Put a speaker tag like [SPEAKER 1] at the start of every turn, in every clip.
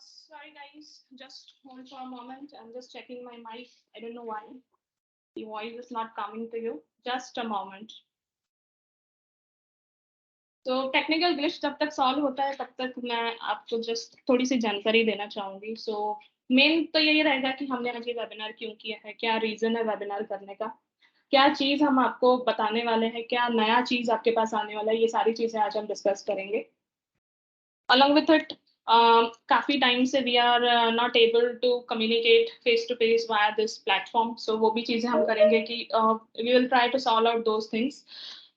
[SPEAKER 1] Sorry guys, just hold for a moment. I'm just checking my mic. I don't know why the voice is not coming to you. Just a moment. तो technical glitch जब तक solve होता है तब तक मैं आपको just थोड़ी सी जानकारी देना चाहूंगी. सो मेन तो यही रहेगा कि हमने आज ये वेबिनार क्यों किया है, क्या रीजन है वेबिनार करने का, क्या चीज हम आपको बताने वाले हैं, क्या नया चीज आपके पास आने वाला है, ये सारी चीजें आज हम डिस्कस करेंगे. Along with it, काफी टाइम से we are not able to communicate face to face via this platform. So वो भी चीजें हम करेंगे कि we will try to solve out those things.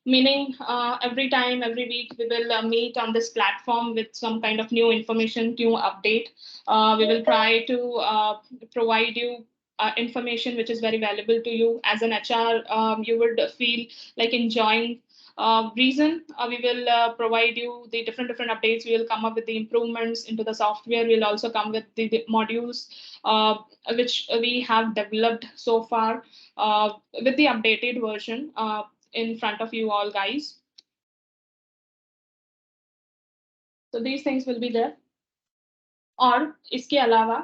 [SPEAKER 1] Meaning every time, every week, we will meet on this platform with some kind of new information, new update. We will try to provide you information which is very valuable to you as an HR. You would feel like enjoying. Reason we will provide you the different updates. We will come up with the improvements into the software. We'll also come with the modules which we have developed so far with the updated version in front of you all guys. So these things will be there. और इसके अलावा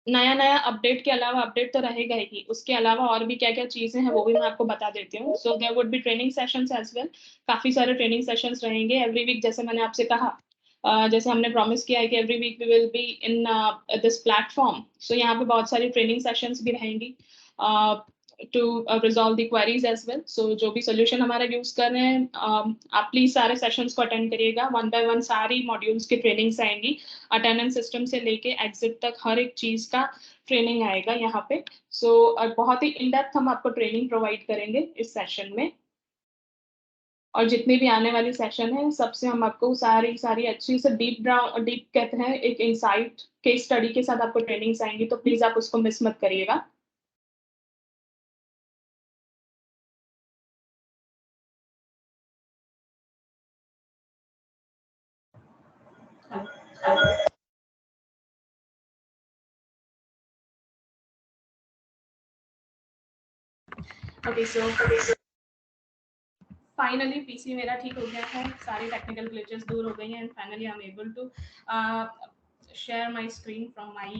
[SPEAKER 1] नया update के अलावा, update तो रहेगा ही, उसके अलावा और भी क्या क्या चीजें हैं वो भी मैं आपको बता देती हूँ. So there would be training sessions as well. काफी सारे ट्रेनिंग सेशंस रहेंगे एवरी वीक. जैसे मैंने आपसे कहा, जैसे हमने प्रॉमिस किया है कि every week we will be in this platform. So यहाँ पे बहुत सारी ट्रेनिंग सेशंस भी रहेंगी to resolve the queries as well. So जो भी solution हमारा यूज कर रहे हैं, आप प्लीज सारे सेशंस को अटेंड करिएगा. वन बाय वन सारी मॉड्यूल्स की ट्रेनिंग्स आएंगी. अटेंडेंस सिस्टम से लेके एग्जिट तक हर एक चीज का ट्रेनिंग आएगा यहाँ पे. सो बहुत ही इन डेप्थ हम आपको ट्रेनिंग प्रोवाइड करेंगे इस सेशन में. और जितनी भी आने वाली सेशन है सबसे हम आपको सारी अच्छी से डीप कहते हैं एक इंसाइट केस स्टडी के साथ आपको ट्रेनिंग्स आएंगी. तो प्लीज आप उसको मिस मत करिएगा. Okay, so फाइनली पीसी मेरा ठीक हो गया है. सारी टेक्निकल ग्लिचेस दूर हो गई हैं and finally I am able to share my screen from my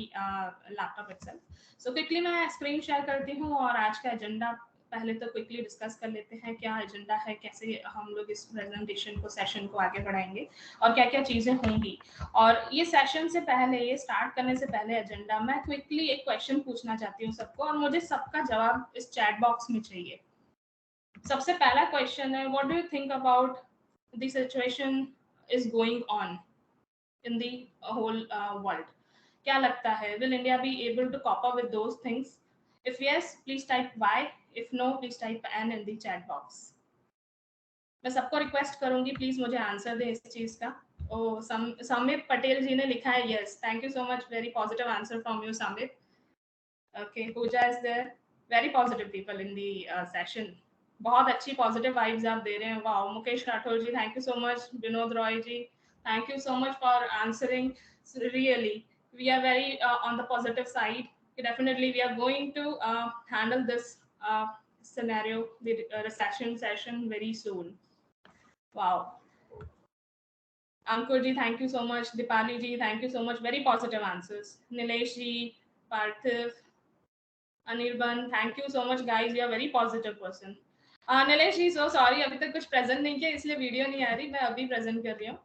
[SPEAKER 1] laptop itself. So quickly मैं स्क्रीन शेयर करती हूँ और आज का एजेंडा पहले तो क्विकली डिस्कस कर लेते हैं. क्या एजेंडा है, कैसे हम लोग इस प्रेजेंटेशन को, सेशन को आगे बढ़ाएंगे और क्या क्या चीज़ें होंगी. और ये सेशन से पहले, ये स्टार्ट करने से पहले एजेंडा, मैं क्विकली एक क्वेश्चन पूछना चाहती हूँ सबको और मुझे सबका जवाब इस चैट बॉक्स में चाहिए. सबसे पहला क्वेश्चन है, what do you think about the situation is going on in the whole world. क्या लगता है, will India be able to cope up with those things? If yes, please type Y. If no, please type N in the chat box. मैं सबको request करूंगी please मुझे answer दें इस चीज का. ओ, समित पटेल जी ने लिखा है yes. Thank you so much. Very positive answer from you Samit. Okay, Pooja is there. Very positive people in the session. बहुत अच्छी पॉजिटिव वाइब्स आप दे रहे हैं. Wow. Mukesh Rathore ji, thank you so much. Vinod Roy ji, thank you so much for answering. Really we are very on the positive side. Definitely we are going to handle this scenario, the recession session, very soon. Wow. Ankur ji, thank you so much. Dipali ji, thank you so much. Very positive answers. Nilesh ji, Parthiv, Anirban, thank you so much guys. You are very positive person. Nilesh ji, so sorry अभी तक कुछ present नहीं किया इसलिए video नहीं आ रही. मैं अभी प्रेजेंट कर रही हूँ.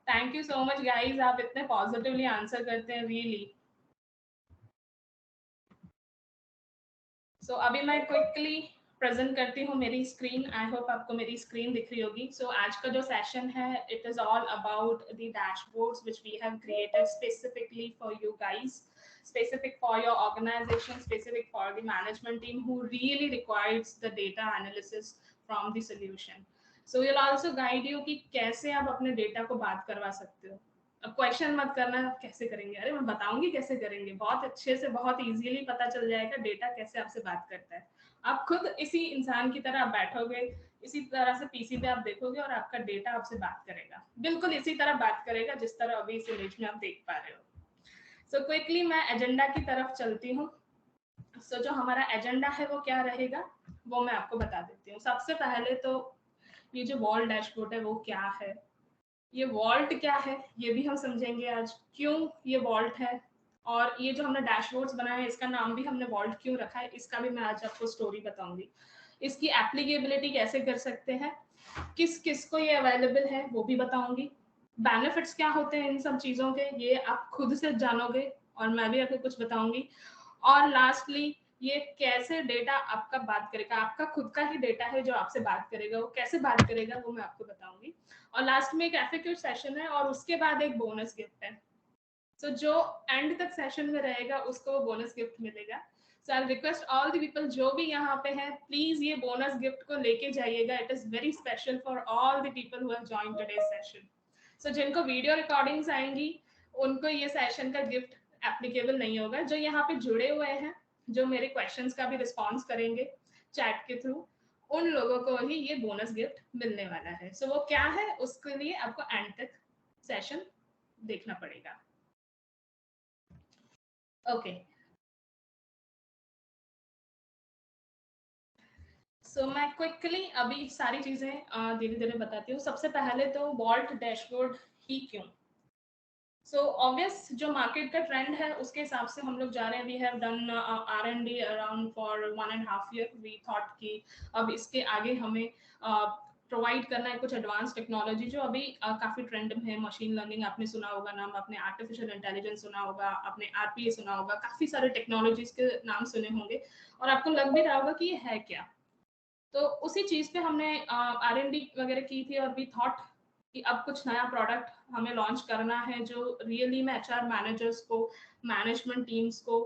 [SPEAKER 1] Thank you so much guys. आप इतने पॉजिटिवली आंसर करते हैं, रियली. सो अभी मैं क्विकली प्रेजेंट करती हूँ मेरी स्क्रीन. आई होप आपको मेरी स्क्रीन दिख रही होगी. सो आज का जो सेशन है, it is all about the dashboards which we have created specifically for you guys, specific for your organization, specific for the management team who really requires the data analysis from the solution. So we'll also guide you कि कैसे आप अपने data को बात करवा सकते हो. अब क्वेश्चन मत करना कैसे करेंगे, अरे मैं बताऊंगी कैसे करेंगे. बहुत अच्छे से, बहुत इजीली पता चल जाएगा डेटा कैसे आपसे बात करता है. आप खुद इसी इंसान की तरह आप बैठोगे, इसी तरह से पीसी पे आप देखोगे और आपका डेटा आपसे बात करेगा. बिल्कुल इसी तरह बात करेगा जिस तरह अभी इस इमेज में आप देख पा रहे हो. सो क्विकली मैं एजेंडा की तरफ चलती हूँ. सो जो हमारा एजेंडा है वो क्या रहेगा वो मैं आपको बता देती हूँ. सबसे पहले तो ये जो वॉल डैशबोर्ड है वो क्या है, ये वॉल्ट क्या है ये भी हम समझेंगे आज, क्यों ये वॉल्ट है, और ये जो हमने डैशबोर्ड्स बनाए हैं इसका नाम भी हमने वॉल्ट क्यों रखा है, इसका भी मैं आज आपको स्टोरी बताऊंगी। इसकी एप्लीकेबिलिटी कैसे कर सकते हैं, किस किस को ये अवेलेबल है वो भी बताऊंगी, बेनिफिट्स क्या होते हैं इन सब चीज़ों के ये आप खुद से जानोगे और मैं भी आपको कुछ बताऊंगी। और लास्टली ये कैसे डेटा आपका बात करेगा, आपका खुद का ही डेटा है जो आपसे बात करेगा, वो कैसे बात करेगा वो मैं आपको बताऊंगी। और लास्ट में एक एफएक्यू सेशन है और उसके बाद एक बोनस गिफ्ट है। सो जो एंड तक सेशन में रहेगा उसको वो बोनस गिफ्ट मिलेगा। So I request all the people जो भी यहाँ पे हैं प्लीज ये बोनस गिफ्ट को लेके जाइएगा। It is very special for all the people who have joined today's session. So जिनको वीडियो रिकॉर्डिंग्स आएंगी उनको ये सेशन का गिफ्ट एप्लीकेबल नहीं होगा। जो यहाँ पे जुड़े हुए हैं, जो मेरे क्वेश्चंस का भी रिस्पॉन्स करेंगे चैट के थ्रू, उन लोगों को ही ये बोनस गिफ्ट मिलने वाला है। सो वो क्या है उसके लिए आपको एंड तक सेशन देखना पड़ेगा। ओके, सो मैं क्विकली अभी सारी चीजें धीरे धीरे बताती हूँ। सबसे पहले तो वॉल्ट डैशबोर्ड ही क्यों। सो ऑब्वियस जो मार्केट का ट्रेंड है उसके हिसाब से हम लोग जा रहे हैं। We have done R&D around for 1.5 year. We thought कि अब इसके आगे हमें प्रोवाइड करना है कुछ एडवांस टेक्नोलॉजी जो अभी काफी ट्रेंड में है। मशीन लर्निंग आपने सुना होगा नाम, आपने आर्टिफिशियल इंटेलिजेंस सुना होगा, आपने RPA सुना होगा, काफी सारे टेक्नोलॉजीज के नाम सुने होंगे और आपको लग भी रहा होगा कि ये है क्या। तो उसी चीज पे हमने R&D वगैरह की थी और वी थॉट कि अब कुछ नया प्रोडक्ट हमें लॉन्च करना है जो रियली में HR मैनेजर्स को, मैनेजमेंट टीम्स को,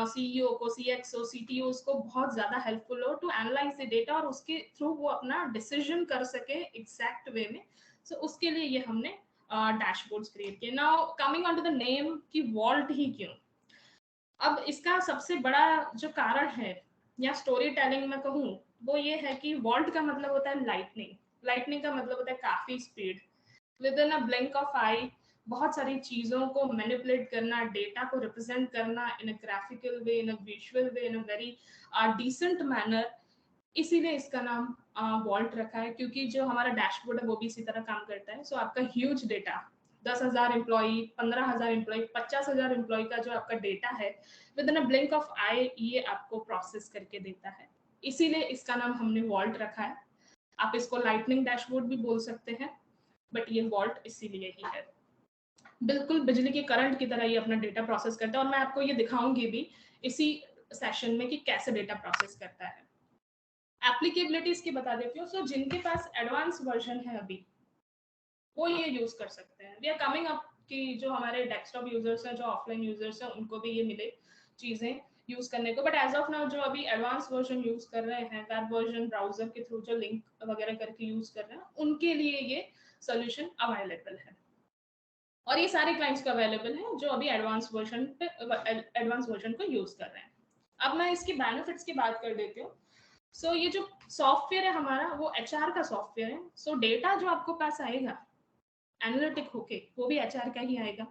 [SPEAKER 1] CEO को, CXO CTOs को बहुत ज्यादा हेल्पफुल हो टू एनालाइज द डेटा और उसके थ्रू वो अपना डिसीजन कर सके एग्जैक्ट वे में। सो उसके लिए ये हमने डैशबोर्ड्स क्रिएट किए। Now coming on to the name कि वॉल्ट ही क्यों। अब इसका सबसे बड़ा जो कारण है या स्टोरी टेलिंग में कहूँ वो ये है कि वॉल्ट का मतलब होता है लाइटनिंग। लाइटनिंग का मतलब होता है काफी speed, within a blink of eye बहुत सारी चीजों को मैनिपुलेट करना, डेटा को रिप्रेजेंट करना in a graphical way, in a visual way, in a very decent manner. इसीलिए इसका नाम वॉल्ट रखा है, क्योंकि जो हमारा डैशबोर्ड है वो भी इसी तरह काम करता है। सो आपका huge data, 10,000 employee, 15,000 employee, 50,000 employee का जो आपका डेटा है within a blink of eye ये आपको प्रोसेस करके देता है। इसीलिए इसका नाम हमने वॉल्ट रखा है। आप इसको लाइटनिंग डैशबोर्ड भी बोल सकते हैं, बट ये वॉल्ट इसीलिए ही है। बिल्कुल बिजली के करंट की तरह ये अपना डेटा प्रोसेस करता है और मैं आपको ये दिखाऊंगी भी इसी सेशन में कि कैसे डेटा प्रोसेस करता है। एप्लीकेबिलिटी इसकी बता देती हूँ। सो जिनके पास एडवांस वर्जन है अभी वो ये यूज कर सकते हैं। वी आर कमिंग अप कि जो हमारे डेस्कटॉप यूजर्स हैं, जो ऑफलाइन यूजर्स हैं, उनको भी ये मिले चीजें यूज करने को। बट एज ऑफ नाउ जो अभी एडवांस वर्जन यूज कर रहे हैं, वेब वर्जन ब्राउजर के थ्रू जो लिंक वगैरह करके यूज कर रहे हैं, उनके लिए ये सोल्यूशन अवेलेबल है और ये सारे क्लाइंट्स को अवेलेबल है जो अभी एडवांस वर्जन को यूज कर रहे हैं। अब मैं इसकी बेनिफिट्स की बात कर देती हूँ। सो ये जो सॉफ्टवेयर है हमारा वो HR का सॉफ्टवेयर है। सो डेटा जो आपको पास आएगा एनालिटिक होके वो भी HR का ही आएगा।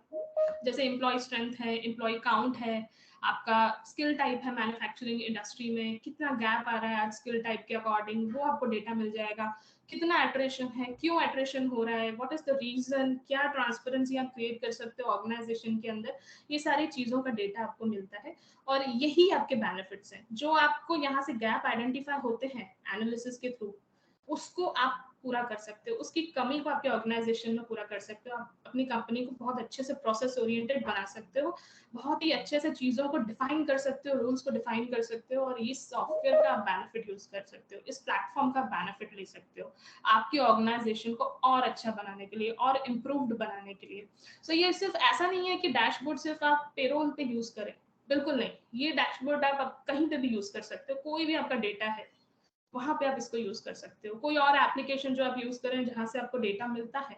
[SPEAKER 1] जैसे एम्प्लॉय स्ट्रेंथ है, एम्प्लॉय काउंट है, आपका स्किल टाइप है, मैन्युफैक्चरिंग इंडस्ट्री में कितना गैप आ रहा है आज स्किल टाइप के अकॉर्डिंग, वो आपको डेटा मिल जाएगा। कितना एट्रेशन है, क्यों एट्रेशन हो रहा है, व्हाट इज द रीजन, क्या ट्रांसपेरेंसी आप क्रिएट कर सकते हो ऑर्गेनाइजेशन के अंदर, ये सारी चीजों का डेटा आपको मिलता है। और यही आपके बेनिफिट्स हैं जो आपको यहाँ से गैप आइडेंटिफाई होते हैं एनालिसिस के थ्रू, उसको आप पूरा कर सकते हो, उसकी कमी को आपके ऑर्गेनाइजेशन में पूरा कर सकते हो। आप अपनी कंपनी को बहुत अच्छे से प्रोसेस ओरिएंटेड बना सकते हो, बहुत ही अच्छे से चीजों को डिफाइन कर सकते हो, रूल्स को डिफाइन कर सकते हो और इस सॉफ्टवेयर का बेनिफिट यूज कर सकते हो, इस प्लेटफॉर्म का बेनिफिट ले सकते हो आपकी ऑर्गेनाइजेशन को और अच्छा बनाने के लिए और इम्प्रूव्ड बनाने के लिए। सो ये सिर्फ ऐसा नहीं है कि डैशबोर्ड सिर्फ आप पेरोल पे यूज करें, बिल्कुल नहीं। ये डैशबोर्ड आप कहीं पे भी यूज कर सकते हो, कोई भी आपका डेटा है वहां पे आप इसको यूज कर सकते हो। कोई और एप्लीकेशन जो आप यूज करें जहां से आपको डेटा मिलता है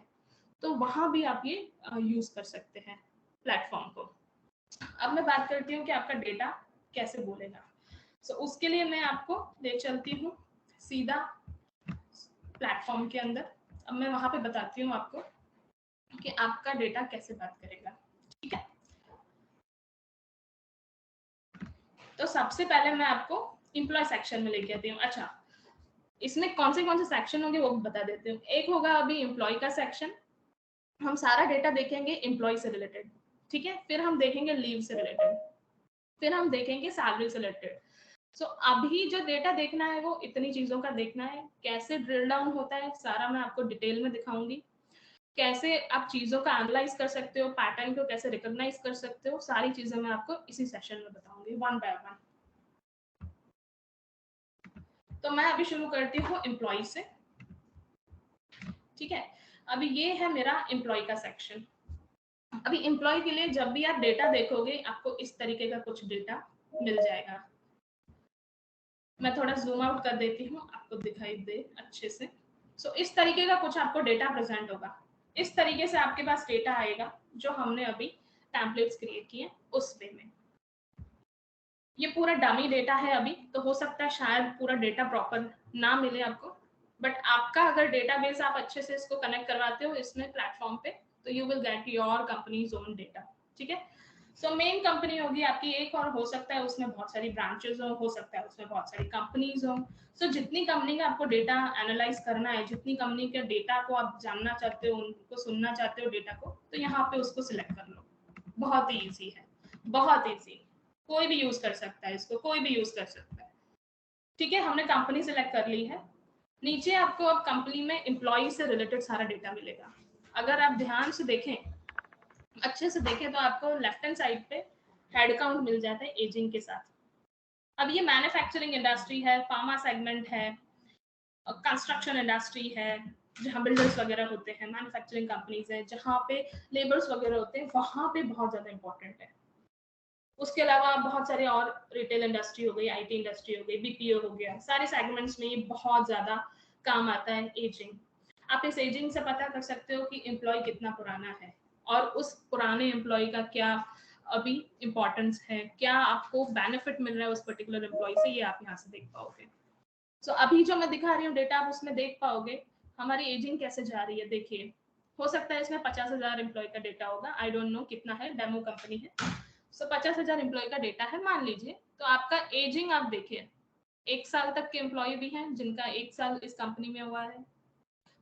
[SPEAKER 1] तो वहां भी आप ये यूज कर सकते हैं प्लेटफॉर्म को। अब मैं बात करती हूँ कि आपका डेटा कैसे बोलेगा। सो उसके लिए मैं आपको ले चलती हूँ सीधा प्लेटफॉर्म के अंदर। अब मैं वहां पे बताती हूँ आपको कि आपका डेटा कैसे बात करेगा। ठीक है, तो सबसे पहले मैं आपको एम्प्लॉय सेक्शन में लेके आती हूँ। अच्छा, इसमें कौन से सेक्शन होंगे वो बता देते हूँ। एक होगा अभी एम्प्लॉय का सेक्शन, हम सारा डेटा देखेंगे एम्प्लॉय से रिलेटेड, ठीक है, फिर हम देखेंगे लीव से रिलेटेड, फिर हम देखेंगे सैलरी से रिलेटेड। सो अभी जो डेटा देखना है वो इतनी चीजों का देखना है। कैसे ड्रिल डाउन होता है सारा मैं आपको डिटेल में दिखाऊंगी, कैसे आप चीजों का एनालाइज कर सकते हो, पैटर्न को कैसे रिकॉग्नाइज कर सकते हो, सारी चीजें मैं आपको इसी सेशन में बताऊंगी वन बाय वन। तो मैं अभी शुरू करती हूँ एम्प्लॉय से, ठीक है। अभी ये है मेरा एम्प्लॉय का सेक्शन। अभी एम्प्लॉय के लिए जब भी आप डेटा देखोगे आपको इस तरीके का कुछ डेटा मिल जाएगा। मैं थोड़ा जूम आउट कर देती हूँ आपको दिखाई दे अच्छे से। सो इस तरीके का कुछ आपको डेटा प्रेजेंट होगा। इस तरीके से आपके पास डेटा आएगा जो हमने अभी टेम्पलेट्स क्रिएट किए उस वे में। ये पूरा डमी डेटा है अभी, तो हो सकता है शायद पूरा डेटा प्रॉपर ना मिले आपको, बट आपका अगर डेटाबेस आप अच्छे से इसको कनेक्ट करवाते हो इसमें प्लेटफॉर्म पे, तो you will get your companies own data, ठीक है। सो मेन कंपनी होगी आपकी एक, और हो सकता है उसमें बहुत सारी ब्रांचेस हो सकता है उसमें बहुत सारी कंपनीज हो। सो जितनी कंपनी का आपको डेटा एनालाइज करना है, जितनी कंपनी के डेटा को आप जानना चाहते हो, उनको सुनना चाहते हो डेटा को, तो यहाँ पे उसको सिलेक्ट कर लो। बहुत ही ईजी है, बहुत ईजी, कोई भी यूज कर सकता है इसको, कोई भी यूज कर सकता है, ठीक है। हमने कंपनी सिलेक्ट कर ली है। नीचे आपको अब कंपनी में एम्प्लॉय से रिलेटेड सारा डेटा मिलेगा। अगर आप ध्यान से देखें, अच्छे से देखें, तो आपको लेफ्ट हैंड साइड पे हेड काउंट मिल जाता है एजिंग के साथ। अब ये मैन्युफैक्चरिंग इंडस्ट्री है, फार्मा सेगमेंट है, कंस्ट्रक्शन इंडस्ट्री है, जहाँ बिल्डर्स वगैरह होते हैं, मैन्युफैक्चरिंग कंपनीज है जहाँ पे लेबर्स वगैरह होते हैं, वहां पे बहुत ज्यादा इंपॉर्टेंट है। उसके अलावा बहुत सारे और रिटेल इंडस्ट्री हो गई, आईटी इंडस्ट्री हो गई, बीपीओ हो गया, सारे सेगमेंट्स में ये बहुत ज्यादा काम आता है एजिंग। आप इस एजिंग से पता कर सकते हो कि एम्प्लॉय कितना पुराना है, और उस पुराने एम्प्लॉय का क्या अभी इम्पोर्टेंस है, क्या आपको बेनिफिट मिल रहा है उस पर्टिकुलर एम्प्लॉय से, ये आप यहाँ से देख पाओगे। सो अभी जो मैं दिखा रही हूँ डेटा, आप उसमें देख पाओगे हमारी एजिंग कैसे जा रही है। देखिए, हो सकता है इसमें 50,000 एम्प्लॉय का डेटा होगा, आई डोंट नो कितना है, डेमो कंपनी है। सो 50,000 एम्प्लॉय का डेटा है मान लीजिए, तो आपका एजिंग आप देखिए, 1 साल तक के एम्प्लॉय भी हैं जिनका 1 साल इस कंपनी में हुआ है,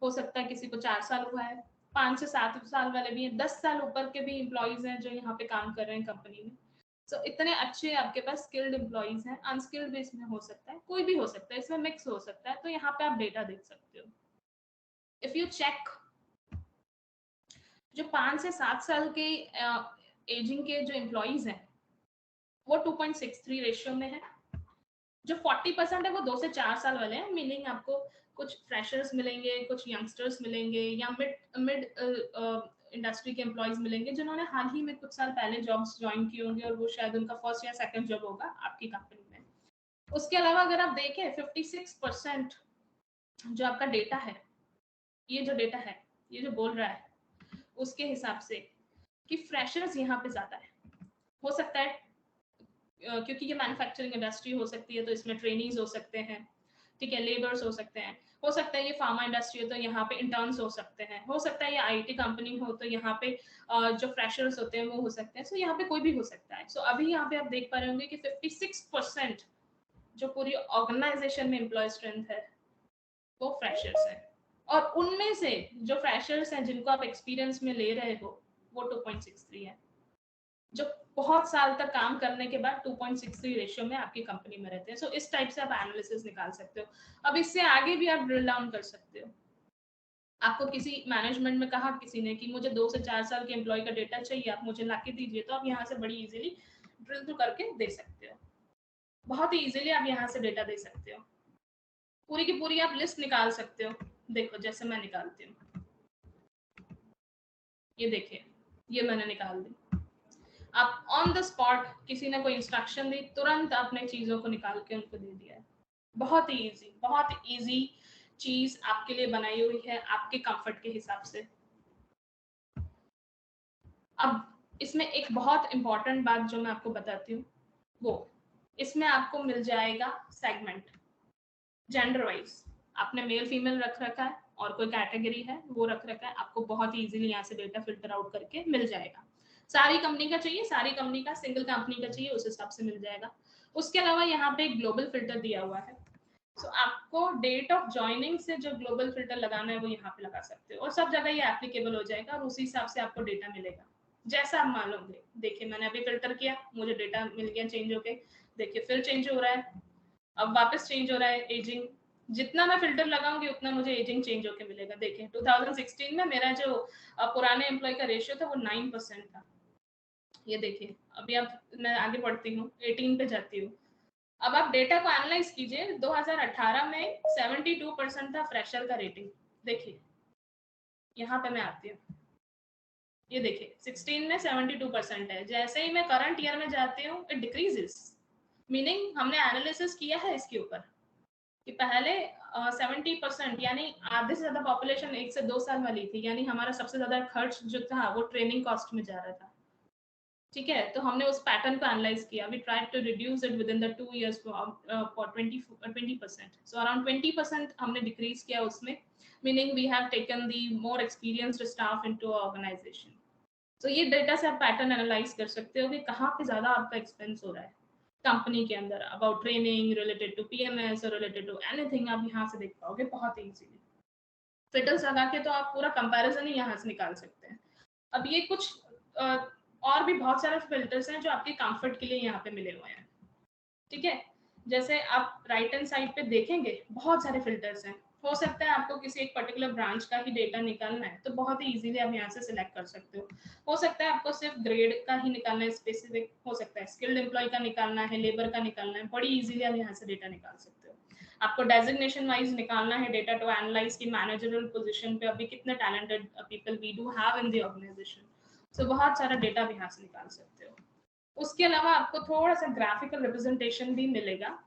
[SPEAKER 1] हो सकता है किसी को 4 साल हुआ है, 5 से 7 साल वाले भी हैं, 10 साल ऊपर के भी एम्प्लॉयज हैं जो यहाँ पे काम कर रहे हैं कंपनी में। सो इतने अच्छे आपके पास स्किल्ड एम्प्लॉयज हैं। अनस्किल्ड भी इसमें हो सकता है, कोई भी हो सकता है, इसमें मिक्स हो सकता है, तो यहाँ पे आप डेटा देख सकते हो। इफ यू चेक, जो 5 से 7 साल के एजिंग के जो एम्प्लॉयज हैं वो 2.63 रेशियो में है। जो 40% है वो 2 से 4 साल वाले हैं, मीनिंग आपको कुछ फ्रेशर्स मिलेंगे, कुछ यंगस्टर्स मिलेंगे, या मिड मिड इंडस्ट्री के एम्प्लॉयज मिलेंगे जिन्होंने हाल ही में कुछ साल पहले जॉब्स ज्वाइन किए होंगे, और वो शायद उनका फर्स्ट या सेकंड जॉब होगा आपकी कंपनी में। उसके अलावा अगर आप देखें 56% जो आपका डेटा है, ये जो डेटा है, ये जो बोल रहा है उसके हिसाब से कि फ्रेशर्स यहाँ पे ज्यादा है। हो सकता है क्योंकि ये मैन्युफैक्चरिंग इंडस्ट्री हो सकती है तो इसमें ट्रेनीज हो सकते हैं, ठीक है, लेबर्स हो सकते हैं, हो सकता है ये फार्मा इंडस्ट्री हो तो यहाँ पे इंटर्न्स हो सकते हैं, हो सकता है ये आईटी कंपनी हो तो यहाँ पे जो फ्रेशर्स होते हैं वो हो सकते हैं। सो यहाँ पे कोई भी हो सकता है। सो अभी यहाँ पे आप देख पा रहे होंगे कि 56% जो पूरी ऑर्गेनाइजेशन में एम्प्लॉय स्ट्रेंथ है वो फ्रेशर्स है, और उनमें से जो फ्रेशर्स हैं जिनको आप एक्सपीरियंस में ले रहे हो वो 2.63 है। जो बहुत साल तक काम करने के बाद 2.63 रेशियो में आपकी कंपनी में रहते हैं। सो इस टाइप से आप एनालिसिस निकाल सकते हो। अब इससे आगे भी आप ड्रिल डाउन कर सकते हो। आपको किसी मैनेजमेंट में कहा किसी ने कि मुझे 2 से 4 साल के एम्प्लॉय का डेटा चाहिए, आप मुझे लाके दीजिए, तो आप यहाँ से बड़ी इजीली ड्रिल थ्रू करके दे सकते हो। बहुत ही इजीली आप यहाँ से डेटा दे सकते हो, पूरी की पूरी आप लिस्ट निकाल सकते हो। देखो जैसे मैं निकालती हूँ, ये देखिए, ये मैंने निकाल दी। आप ऑन द स्पॉट किसी ने कोई इंस्ट्रक्शन दी, तुरंत आपने चीजों को निकाल के उनको दे दिया है। बहुत ही इजी, बहुत इजी चीज आपके लिए बनाई हुई है आपके कंफर्ट के हिसाब से। अब इसमें एक बहुत इंपॉर्टेंट बात जो मैं आपको बताती हूँ, वो इसमें आपको मिल जाएगा सेगमेंट जेंडर वाइज। आपने मेल फीमेल रख रखा है और कोई कैटेगरी है वो रख रखा है, आपको बहुत ही इजीली यहाँ से डेटा फिल्टर आउट करके मिल जाएगा। सारी कंपनी का चाहिए, सारी कंपनी का, सिंगल कंपनी का चाहिए, उस हिसाब से मिल जाएगा। उसके अलावा यहाँ पे एक ग्लोबल फिल्टर दिया हुआ है। सो आपको डेट ऑफ ज्वाइनिंग से जो ग्लोबल फिल्टर लगाना है वो यहाँ पे लगा सकते हो और सब जगह ये एप्लीकेबल हो जाएगा और उसी हिसाब से आपको डेटा मिलेगा जैसा आप मानोगे। देखिए मैंने अभी फिल्टर किया, मुझे डेटा मिल गया चेंज होके। देखिए फिर चेंज हो रहा है, अब वापस चेंज हो रहा है एजिंग। जितना मैं फिल्टर लगाऊंगी उतना मुझे एजिंग चेंज होके मिलेगा। देखिए 2016 में मेरा जो पुराने एम्प्लॉय का रेशियो था वो 9% था। ये देखिए अभी अब मैं आगे बढ़ती हूँ, 18 पे जाती हूँ। अब आप डेटा को एनालाइज कीजिए, 2018 में 72% था फ्रेशर का रेटिंग। देखिए यहाँ पे मैं आती हूँ, ये देखिए 16 में 72% है। जैसे ही मैं करंट ईयर में जाती हूँ इट डिक्रीजेस, मीनिंग हमने एनालिसिस किया है इसके ऊपर कि पहले 70% यानी आधे से ज्यादा पॉपुलेशन 1 से 2 साल वाली थी, यानी हमारा सबसे ज्यादा खर्च जो था वो ट्रेनिंग कॉस्ट में जा रहा था। ठीक है, तो हमने उस पैटर्न को एनालाइज किया। We tried to reduce it within the 2 years for 20%। So around 20% हमने डिक्रीज किया उसमें, meaning we have taken the more experienced staff into organisation. तो ये डेटा से आप पैटर्न एनालाइज कर सकते हो कि कहाँ पे ज्यादा आपका एक्सपेंस हो रहा है कंपनी के अंदर, about training, related to PMS और रिलेटेड टू एनीथिंग। आप यहाँ से देख पाओगे बहुत ही इजीली। फिल्टर्स लगा के तो आप पूरा कंपैरिजन ही यहाँ से निकाल सकते हैं। अब ये कुछ और भी बहुत सारे फिल्टर्स हैं जो आपके कंफर्ट के लिए यहाँ पे मिले हुए हैं। ठीक है, जैसे आप राइट हैंड साइड पे देखेंगे बहुत सारे फिल्टर्स हैं। हो सकता है आपको किसी एक पर्टिकुलर ब्रांच का ही डेटा निकालना है तो बहुत ही इजीली आप यहाँ से सिलेक्ट कर सकते हो सकता है आपको सिर्फ ग्रेड का ही निकालना है स्पेसिफिक, हो सकता है स्किल्ड एम्प्लॉय का निकालना है, लेबर का निकालना है, बड़ी इजीली आप यहाँ से डेटा निकाल सकते हो। आपको डेजिग्नेशन वाइज निकालना है डेटा टू एनालाइज की मैनेजरल पोजीशन पे अभी कितने talented people we do have in the organisation. So बहुत सारा डेटा भी यहाँ से निकाल सकते हो। उसके अलावा आपको थोड़ा सा ग्राफिकल रिप्रेजेंटेशन भी मिलेगा।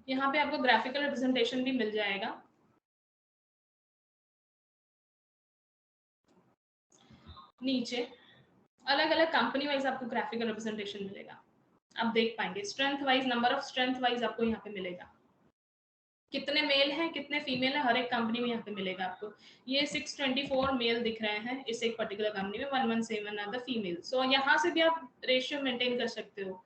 [SPEAKER 1] यहाँ पे आपको ग्राफिकल रिप्रेजेंटेशन भी मिल जाएगा। नीचे अलग अलग कंपनी वाइज आपको ग्राफिकल रिप्रेजेंटेशन मिलेगा। आप देख पाएंगे strength wise, number of strength wise आपको यहाँ पे मिलेगा, कितने मेल हैं कितने फीमेल है हर एक कंपनी में यहाँ पे मिलेगा आपको। ये 624 मेल दिख रहे हैं इस एक पर्टिकुलर कंपनी में, 117 आर द फीमेल। सो यहाँ से भी आप रेशियो मेंटेन कर सकते हो।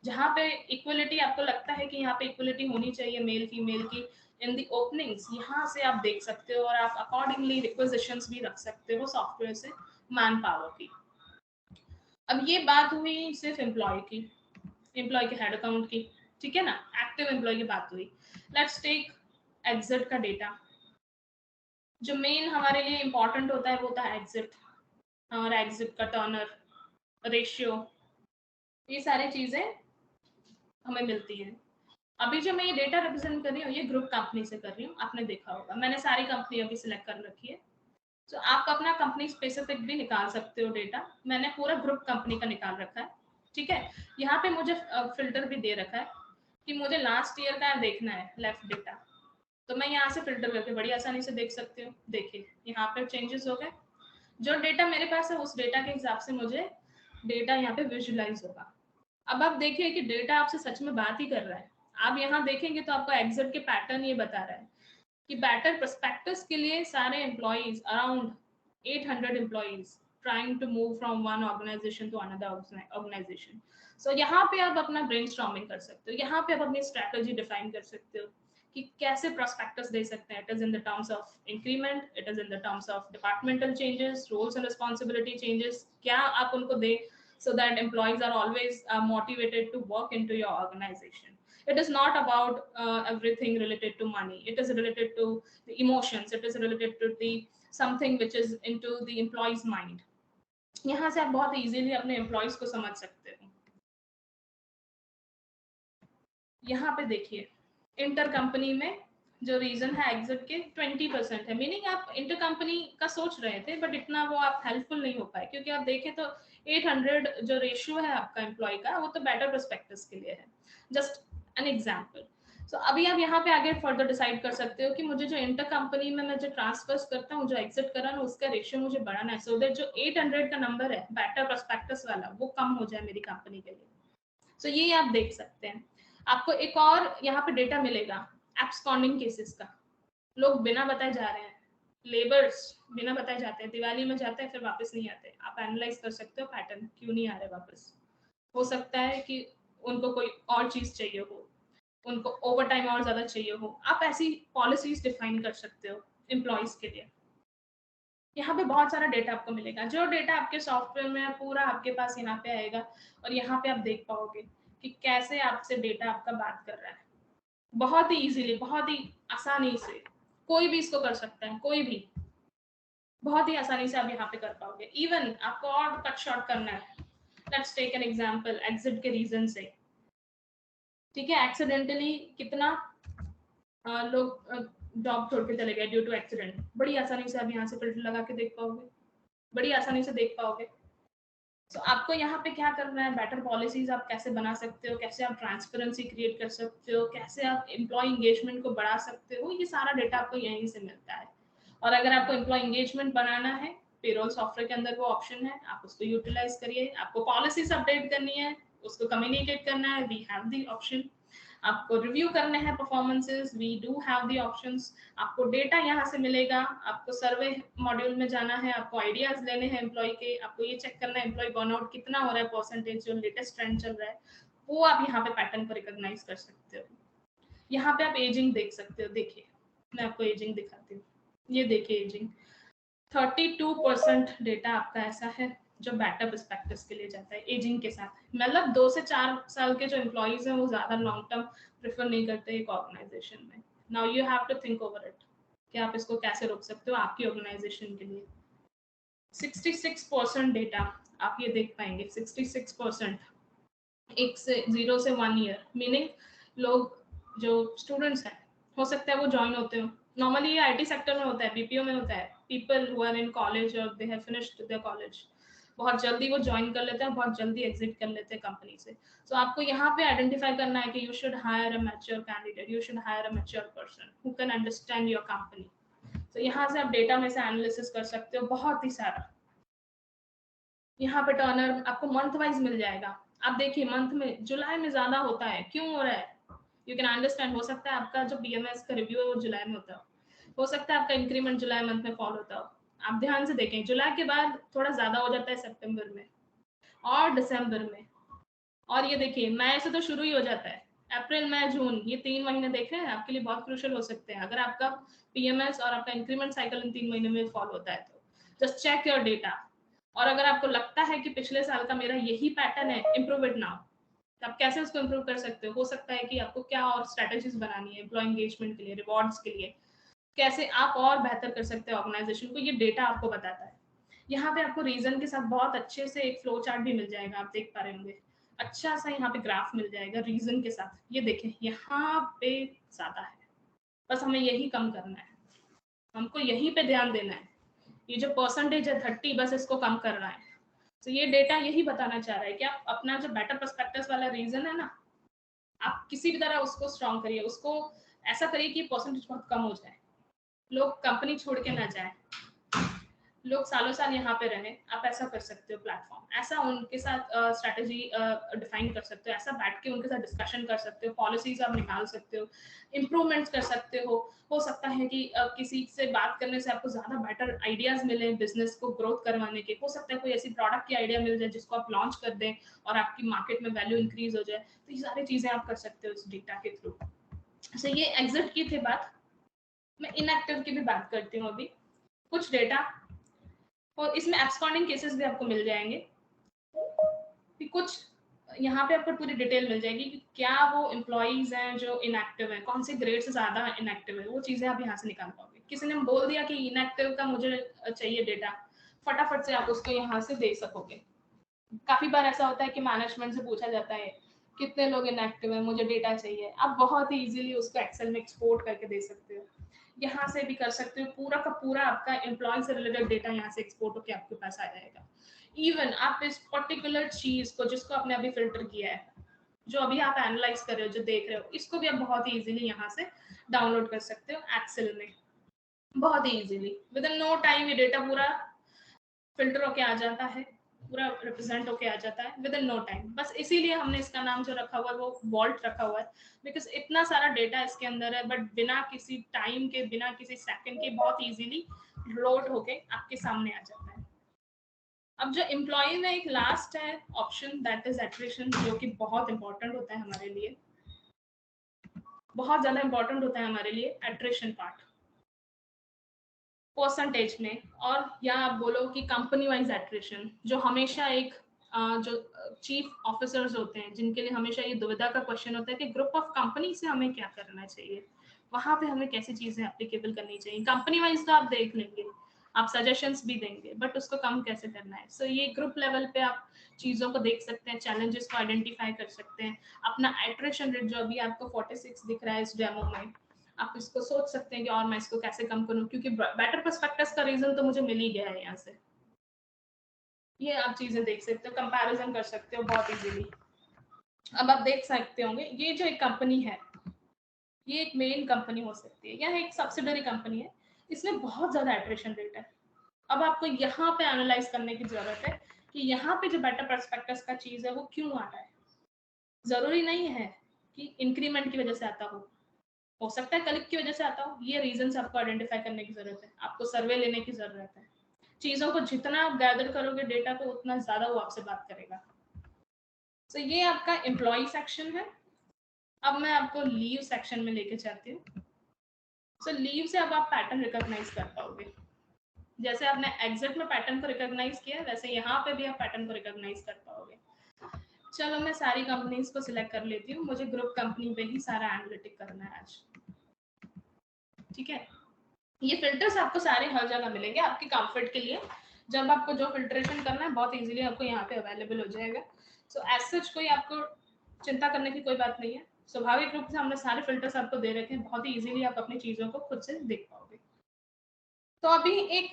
[SPEAKER 1] जहाँ पे इक्वलिटी आपको लगता है कि यहाँ पे इक्वलिटी होनी चाहिए मेल फीमेल की इन दी ओपनिंग्स, यहाँ से आप देख सकते हो और आप अकॉर्डिंगली रिक्वेजिशंस भी रख सकते हो सॉफ्टवेयर से मैन पावर की। अब ये बात हुई सिर्फ एम्प्लॉय की, एम्प्लॉय के हेड अकाउंट की। ठीक है ना, एक्टिव एम्प्लॉय की बात हुई। लेट्स टेक एग्जिट का डेटा। जो मेन हमारे लिए इंपॉर्टेंट होता है वो होता है एग्जिट, हमारा एग्जिट का टर्नर रेशियो, ये सारी चीजें हमें मिलती हैं। अभी जो मैं ये डेटा रिप्रेजेंट कर रही हूँ ये ग्रुप कंपनी से कर रही हूँ, आपने देखा होगा मैंने सारी कंपनी अभी सिलेक्ट कर रखी है। तो आप अपना कंपनी स्पेसिफिक भी निकाल सकते हो डेटा, मैंने पूरा ग्रुप कंपनी का निकाल रखा है। ठीक है, यहाँ पे मुझे फिल्टर भी दे रखा है कि मुझे लास्ट ईयर का देखना है लेफ्ट डेटा, तो मैं यहाँ से फिल्टर करके बड़ी आसानी से देख सकती हूँ। देखिए यहाँ पे चेंजेस हो गए, जो डेटा मेरे पास है उस डेटा के हिसाब से मुझे डेटा यहाँ पे विजुलाइज होगा। अब आप देखिए कि डेटा आपसे सच में बात ही कर रहा है। आप यहाँ देखेंगे तो आपको एग्जिट के पैटर्न ये बता रहा है कि बेटर प्रोस्पेक्टस के लिए सारे employees around 800 employees trying to move from one organisation to another organisation. So यहाँ पे आप अपना ब्रेनस्टॉर्मिंग कर सकते हो, यहाँ पे आप अपनी स्ट्रेटजी डिफाइन कर सकते हो कि कैसे प्रोस्पेक्टस दे सकते हैं। It is in the terms of increment, it is in the terms of departmental changes, roles and responsibility changes, क्या आप उनको दे so that employees are always motivated to work into your organization. It is not about everything related to money, it is related to the emotions, it is related to the something which is into the employee's mind. यहाँ से आप बहुत easily अपने employees को समझ सकते हो। यहाँ पे देखिए इंटर कंपनी में जो रीजन है एग्जिट के 20% है, मीनिंग आप इंटर कंपनी का सोच रहे थे बट इतना वो आप हेल्पफुल नहीं हो पाए, क्योंकि आप देखें तो 800 जो रेशियो है आपका एम्प्लॉय का वो तो बेटर प्रोस्पेक्टस के लिए है। Just an example. सो अभी आप यहाँ पे आगे फर्दर डिसाइड कर सकते हो कि मुझे जो इंटर कंपनी में मैं जो ट्रांसफर्स करता हूँ, जो एग्जिट कर रहा हूँ, उसका रेशियो मुझे बढ़ाना है सो दैट जो 800 का नंबर है बेटर प्रोस्पेक्टस वाला वो कम हो जाए मेरी कंपनी के लिए। सो ये आप देख सकते हैं। आपको एक और यहाँ पे डेटा मिलेगा एब्सकॉन्डिंग केसेस का, लोग बिना बताए जा रहे हैं, लेबर्स बिना बताए जाते हैं, दिवाली में जाते हैं फिर वापस नहीं आते। आप एनालाइज कर सकते हो पैटर्न क्यों नहीं आ रहे वापस। हो सकता है कि उनको कोई और चीज़ चाहिए हो, उनको ओवर टाइम और ज़्यादा चाहिए हो। आप ऐसी पॉलिसीज़ डिफाइन कर सकते हो एम्प्लॉइज़ के लिए। यहाँ पे बहुत सारा डेटा आपको मिलेगा। जो डेटा आपके सॉफ्टवेयर में है, पूरा आपके पास यहाँ पे आएगा और यहाँ पे आप देख पाओगे कि कैसे आपसे डेटा आपका बात कर रहा है। बहुत ही ईज़िली, बहुत ही आसानी से, कोई भी इसको कर सकता है, कोई भी। बहुत ही आसानी से आप यहाँ पे कर पाओगे। इवन आपको और कट शॉर्ट करना है, let's take an example exit के रीज़न से, ठीक है? एक्सीडेंटली कितना लोग जॉब छोड़ के चले गए ड्यू टू एक्सीडेंट। बड़ी आसानी से आप यहाँ से फ़िल्टर लगा के देख पाओगे, बड़ी आसानी से देख पाओगे। तो आपको यहाँ पे क्या करना है, बेटर पॉलिसीज आप कैसे बना सकते हो, कैसे आप ट्रांसपेरेंसी क्रिएट कर सकते हो, कैसे आप एम्प्लॉय एंगेजमेंट को बढ़ा सकते हो, ये सारा डेटा आपको यहीं से मिलता है। और अगर आपको एम्प्लॉय एंगेजमेंट बनाना है, पेरोल सॉफ्टवेयर के अंदर वो ऑप्शन है, आप उसको यूटिलाइज करिए। आपको पॉलिसीज अपडेट करनी है, उसको कम्युनिकेट करना है, वी हैव द ऑप्शन। आपको रिव्यू करने हैं performances, we do have the options. आपको डेटा यहाँ से मिलेगा, आपको सर्वे मॉड्यूल में जाना है, आपको आइडियाज लेने हैं एम्प्लॉय के, आपको ये चेक करना है एम्प्लॉय बर्नआउट कितना हो रहा है, परसेंटेज जो लेटेस्ट ट्रेंड चल रहा है, वो आप यहाँ पे पैटर्न को रिकॉग्नाइज कर सकते हो। यहाँ पे आप एजिंग देख सकते हो। देखिए मैं आपको एजिंग दिखाती हूँ, ये देखिए एजिंग 32% डेटा आपका ऐसा है जो बैकअप पर्सपेक्टिव्स के लिए जाता है एजिंग के साथ। मतलब 2 से 4 साल के जो एम्प्लॉइज हैं वो ज्यादा लॉन्ग टर्म प्रेफर नहीं करते एक ऑर्गेनाइजेशन में। Now you have to think over it कि आप इसको कैसे रोक सकते हो आपकी ऑर्गेनाइजेशन के लिए। 66% डेटा आप ये देख पाएंगे, 66% एक से 0 से 1 ईयर, मीनिंग लोग जो स्टूडेंट्स हैं हो सकता है वो ज्वाइन होते हो। नॉर्मली ये आईटी सेक्टर में होता है, बीपीओ में होता है। People who are in college और they have finished their college, बहुत जल्दी वो ज्वाइन कर लेते हैं, बहुत जल्दी एग्जिट कर लेते हैं कंपनी से। सो आपको यहाँ पे आइडेंटिफाई करना है कि you should higher a mature candidate, you should higher a mature person who can understand your company. तो यहाँ से आप डेटा में से एनालिसिस कर सकते हो बहुत ही सारा। यहाँ पे टर्नर आपको मंथ वाइज मिल जाएगा। आप देखिए मंथ में जुलाई में ज्यादा होता है, क्यों हो रहा है? You can understand. हो सकता है आपका जो बीएमएस का रिव्यू है वो जुलाई में होता हो सकता है आपका इंक्रीमेंट जुलाई मंथ में फॉल होता हो। आप ध्यान से देखें, जुलाई के बाद थोड़ा ज्यादा हो जाता है सितंबर में और दिसंबर में। और ये देखिए मई से तो शुरू ही हो जाता है, अप्रैल मई जून, ये 3 महीने देख रहे हैं आपके लिए बहुत क्रूशियल हो सकते हैं अगर आपका पीएमएस और आपका इंक्रीमेंट साइकिल इन 3 महीने में फॉल होता है तो जस्ट चेक योर डेटा। और अगर आपको लगता है कि पिछले साल का मेरा यही पैटर्न है, इम्प्रूव इट नाउ। तो आप कैसे उसको इम्प्रूव कर सकते हो सकता है कि आपको क्या और स्ट्रेटेजीज बनानी है एम्प्लॉय एंगेजमेंट के लिए, रिवॉर्ड्स के लिए, कैसे आप और बेहतर कर सकते हैं ऑर्गेनाइजेशन को, ये डेटा आपको बताता है। यहाँ पे आपको रीजन के साथ बहुत अच्छे से एक फ्लो चार्ट भी मिल जाएगा, आप देख पा रहे होंगे। अच्छा सा यहाँ पे ग्राफ मिल जाएगा रीजन के साथ। ये देखें यहाँ पे ज्यादा है, बस हमें यही कम करना है, हमको यहीं पे ध्यान देना है। ये जो परसेंटेज है 30, बस इसको कम करना है। तो ये डेटा यही बताना चाह रहा है कि आप अपना जो बेटर पर्सपेक्टिव्स वाला रीजन है ना, आप किसी भी तरह उसको स्ट्रॉन्ग करिए, उसको ऐसा करिए कि परसेंटेज बहुत कम हो जाए, लोग कंपनी छोड़ के ना जाए, लोग सालों साल यहाँ पे रहे। आप ऐसा कर सकते हो, प्लेटफॉर्म ऐसा उनके साथ स्ट्रेटेजी डिफाइन कर सकते हो, ऐसा बैठ के उनके साथ डिस्कशन कर सकते हो, पॉलिसीज आप निकाल सकते हो, इम्प्रूवमेंट्स कर सकते हो सकता है कि किसी से बात करने से आपको ज्यादा बेटर आइडियाज मिले बिजनेस को ग्रोथ करवाने के। हो सकता है कोई ऐसी प्रोडक्ट की आइडिया मिल जाए जिसको आप लॉन्च कर दें और आपकी मार्केट में वैल्यू इंक्रीज हो जाए। तो ये सारी चीजें आप कर सकते हो इस डेटा के थ्रू। तो ये एग्जिट की थी बात। मैं इनएक्टिव की भी बात करती हूँ अभी। कुछ डेटा और इसमें एब्सकॉन्डिंग केसेस भी आपको मिल जाएंगे कि कुछ यहाँ पे आपको पूरी डिटेल मिल जाएगी कि क्या वो एम्प्लॉइज हैं जो इनएक्टिव हैं, कौन से ग्रेड से ज्यादा इनएक्टिव है, वो चीजें आप यहाँ से निकाल पाओगे। किसी ने बोल दिया कि इनएक्टिव का मुझे चाहिए डेटा, फटाफट से आप उसको यहाँ से दे सकोगे। काफी बार ऐसा होता है कि मैनेजमेंट से पूछा जाता है कितने लोग इनएक्टिव हैं, मुझे डेटा चाहिए। आप बहुत ही इजीली उसको एक्सेल में एक्सपोर्ट करके दे सकते हो, यहाँ से भी कर सकते हो। पूरा का पूरा आपका एम्प्लॉय से रिलेटेड डेटा यहाँ से एक्सपोर्ट होकर आपके पास आ जाएगा। इवन आप इस पर्टिकुलर चीज को जिसको आपने अभी फिल्टर किया है, जो अभी आप एनालाइज कर रहे हो, जो देख रहे हो, इसको भी आप बहुत ही इजीली यहाँ से डाउनलोड कर सकते हो एक्सेल में, बहुत ही easily. Within no time ये डेटा पूरा फिल्टर होके आ जाता है, पूरा रिप्रेजेंट होके आ जाता है विद इन नो टाइम। बस इसीलिए हमने इसका नाम जो रखा हुआ है वो वॉल्ट रखा हुआ है, बिकॉज इतना सारा डेटा इसके अंदर है, बट बिना किसी टाइम के, बिना किसी सेकंड के बहुत इजीली लोड होके आपके सामने आ जाता है। अब जो एम्प्लॉय में एक लास्ट है ऑप्शन, दैट इज एट्रिशन, जो कि बहुत इंपॉर्टेंट होता है हमारे लिए, बहुत ज्यादा इंपॉर्टेंट होता है हमारे लिए एट्रिशन पार्ट परसेंटेज में। और या आप बोलो कि कंपनी वाइज एट्रिशन, जो हमेशा एक जो चीफ ऑफिसर्स होते हैं जिनके लिए हमेशा ये दुविधा का क्वेश्चन होता है कि ग्रुप ऑफ कंपनी से हमें क्या करना चाहिए, वहां पे हमें कैसी चीजें एप्लीकेबल करनी चाहिए। कंपनी वाइज तो आप देख लेंगे, आप सजेशंस भी देंगे, बट उसको कम कैसे करना है। सो ये ग्रुप लेवल पे आप चीजों को देख सकते हैं, चैलेंजेस को आइडेंटिफाई कर सकते हैं। अपना एट्रिशन रेट जो अभी आपको 46 दिख रहा है इस डेमो में, आप इसको सोच सकते हैं कि और मैं इसको कैसे कम करूं, क्योंकि बेटर पर्सपेक्टिव्स का रीजन तो मुझे मिल ही गया है यहाँ से। ये आप चीजें देख सकते हो, कंपैरिजन कर सकते हो बहुत इजीली। अब आप देख सकते होंगे ये जो एक कंपनी है, ये एक मेन कंपनी हो सकती है या एक सब्सिडरी कंपनी है, इसमें बहुत ज्यादा एट्रिशन रेट है। अब आपको यहाँ पे एनालाइज करने की जरूरत है कि यहाँ पे जो बेटर पर्सपेक्टिव्स का चीज है वो क्यों आ रहा है। जरूरी नहीं है कि इंक्रीमेंट की वजह से आता हो सकता है क्लिक की वजह से आता हो। ये रीजन आपको आइडेंटिफाई करने की जरूरत है, आपको सर्वे लेने की जरूरत है। चीजों को जितना आप गैदर करोगे डेटा को, उतना ज्यादा वो आपसे बात करेगा। तो ये आपका एम्प्लॉय सेक्शन है। अब मैं आपको लीव सेक्शन में लेके चलती हूँ। सो लीव से अब आप पैटर्न रिकॉग्नाइज कर पाओगे। जैसे आपने एग्जिट में पैटर्न को रिकॉग्नाइज किया, वैसे यहाँ पे भी आप पैटर्न को रिकॉग्नाइज कर पाओगे। चलो मैं सारी कंपनीज को सिलेक्ट कर लेती हूँ, मुझे ग्रुप कंपनी पे ही सारा एनालिटिक करना है आज। ठीक है, ये फिल्टर्स आपको सारे हर जगह मिलेंगे आपके कंफर्ट के लिए। जब आपको जो फिल्ट्रेशन करना है बहुत इजीली आपको यहाँ पे अवेलेबल हो जाएगा। सो एज सच कोई आपको चिंता करने की कोई बात नहीं है। स्वाभाविक रूप से हमने सारे फिल्टर्स आपको दे रखे हैं, बहुत ही इजीली आप अपनी चीजों को खुद से देख पाओगे। तो अभी एक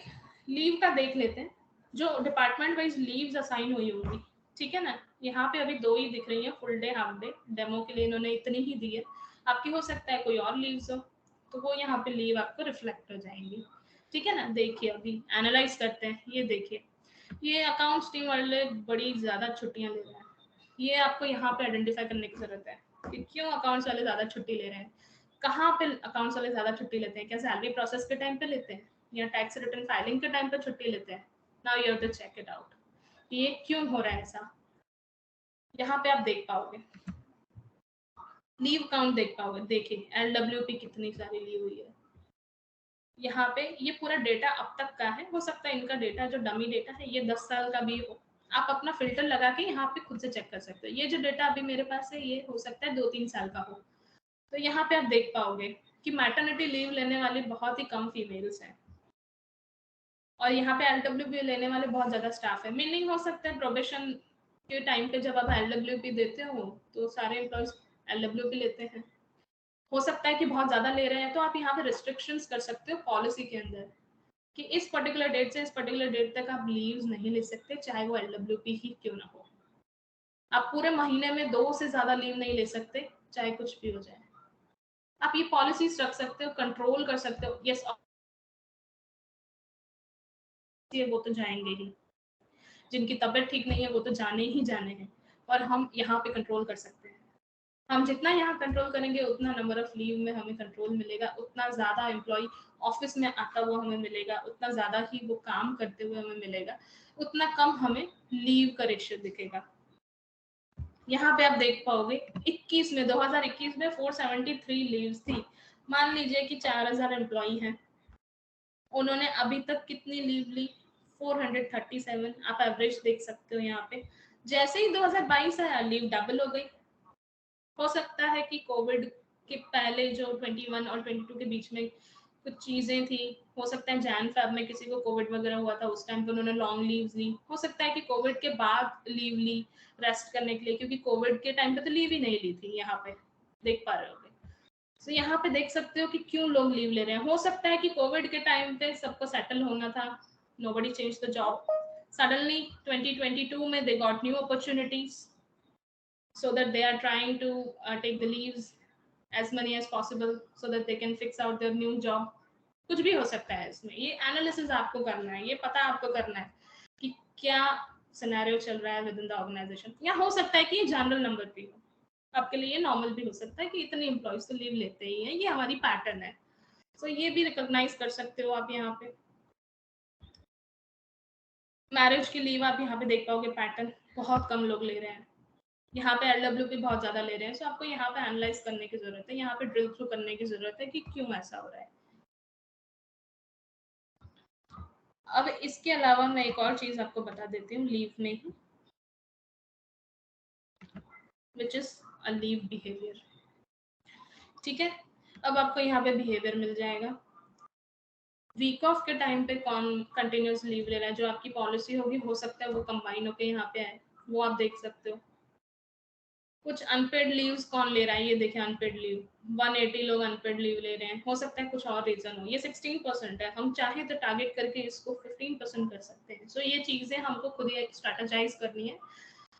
[SPEAKER 1] लीव का देख लेते हैं, जो डिपार्टमेंट वाइज लीव्स असाइन हुई होगी। ठीक है ना, यहाँ पे अभी 2 ही दिख रही है, full day half day. Demo के लिए इन्होंने इतनी ही दी है, आपकी हो सकता है कोई और लीव्स हो, तो वो यहाँ पे लीव आपको रिफ्लेक्ट हो जाएंगी। ठीक है ना, देखिए अभी एनालाइज करते हैं। ये देखिए, ये अकाउंट्स टीम वाले बड़ी ज्यादा छुट्टियां ले रहे हैं। ये आपको यहाँ पे आइडेंटिफाई करने की जरूरत है कि क्यों अकाउंट्स वाले ज्यादा छुट्टी ले रहे हैं। कहाँ पे अकाउंट्स वाले ज्यादा छुट्टी लेते हैं, क्या सैलरी प्रोसेस के टाइम पे लेते हैं या टैक्स रिटर्न फाइलिंग के टाइम पे छुट्टी लेते हैं। Now you have to check it out, ये क्यों हो रहा है ऐसा। यहाँ पे आप देख पाओगे, लीव काउंट देख पाओगे। देखिए LWP कितनी सारी लीव हुई है यहाँ पे। ये पूरा डेटा अब तक का है, हो सकता है इनका डेटा जो डमी डेटा है ये 10 साल का भी हो। आप अपना फिल्टर लगा के यहाँ पे खुद से चेक कर सकते हो। ये जो डेटा अभी मेरे पास है ये हो सकता है 2-3 साल का हो। तो यहाँ पे आप देख पाओगे कि मैटरनिटी लीव लेने वाली बहुत ही कम फीमेल्स हैं, और यहाँ पे LWP लेने वाले बहुत ज्यादा स्टाफ है। मीनिंग हो सकता है प्रोबेशन के टाइम पे जब आप LWP देते हो तो सारे एम्प्लॉयज LWP लेते हैं। हो सकता है कि बहुत ज्यादा ले रहे हैं, तो आप यहाँ पे रिस्ट्रिक्शंस कर सकते हो पॉलिसी के अंदर कि इस पर्टिकुलर डेट से इस पर्टिकुलर डेट तक आप लीव्स नहीं ले सकते, चाहे वो LWP ही क्यों ना हो। आप पूरे महीने में 2 से ज्यादा लीव नहीं ले सकते, चाहे कुछ भी हो जाए। आप ये पॉलिसीज रख सकते हो, कंट्रोल कर सकते हो। यस, वो तो जाएंगे ही, जिनकी तबीयत ठीक नहीं है वो तो जाने ही जाने हैं, और हम यहाँ पे कंट्रोल कर सकते हैं। हम जितना यहाँ कंट्रोल करेंगे उतना नंबर ऑफ लीव में हमें कंट्रोल मिलेगा, उतना ज्यादा एम्प्लॉय ऑफिस में आता हुआ हमें मिलेगा, उतना ज्यादा ही वो काम करते हुए हमें मिलेगा, उतना कम हमें लीव का रेशियो दिखेगा। यहाँ पे आप देख पाओगे 21 में 2021 में 473 लीव्स थी। मान लीजिए कि 4000 एम्प्लॉय हैं, उन्होंने अभी तक कितनी लीव ली, 437। आप एवरेज देख सकते हो यहाँ पे। जैसे ही 2022 आया लीव डबल हो गई। हो सकता है कि कोविड के पहले जो 21 और 22 के बीच में कुछ चीजें थी, हो सकता है जैन फेब में किसी को कोविड वगैरह हुआ था, उस टाइम पे उन्होंने लॉन्ग लीव्स ली। हो सकता है कि कोविड के बाद लीव ली रेस्ट करने के लिए, क्योंकि कोविड के टाइम पे तो लीव ही नहीं ली थी। यहाँ पे देख पा रहे होगे। तो यहाँ पे देख सकते हो कि क्यों लोग लीव ले रहे हैं। हो सकता है कि कोविड के टाइम पे सबको सेटल होना था, nobody change the job, suddenly 2022 में they got new opportunities, so that they are trying to take the leaves as many as possible so that they can fix out their new job। कुछ भी हो सकता है इसमें, ये analysis आपको करना है, ये पता आपको करना है कि क्या सिनेरियो चल रहा है विद इन द ऑर्गेनाइजेशन। या हो सकता है कि ये जनरल नंबर भी हो, आपके लिए ये नॉर्मल भी हो सकता है कि इतने एम्प्लॉयज तो लीव लेते ही हैं, ये हमारी पैटर्न है। तो ये भी रिकॉग्नाइज कर सकते हो आप यहाँ पे। मैरिज की लीव आप यहाँ पे देख पाओगे पैटर्न, बहुत कम लोग ले रहे हैं। यहाँ पे LWP बहुत ज़्यादा ले रहे हैं। सो आपको यहाँ पे एनालाइज करने की ज़रूरत है, यहाँ पे ड्रिल थ्रू करने की ज़रूरत है कि क्यों ऐसा हो रहा है। अब इसके अलावा मैं एक और चीज़ आपको बता देती हूँ लीव में ही, which is a leave behaviour. ठीक है, अब आपको यहाँ पे बिहेवियर मिल जाएगा। वीक ऑफ के टाइम पे कौन कंटिन्यूस लीव ले रहा है, जो आपकी पॉलिसी होगी हो सकता है वो कंबाइन होकर यहाँ पे आए, वो आप देख सकते हो। कुछ अनपेड लीव्स कौन ले रहा है, ये देखें अनपेड लीव 180 लोग अनपेड लीव ले रहे हैं। हो सकता है कुछ और रीजन हो। ये 16% है, हम चाहे तो टारगेट करके इसको 15% कर सकते हैं। सो ये चीजें हमको खुद ही स्ट्रेटेजाइज करनी है।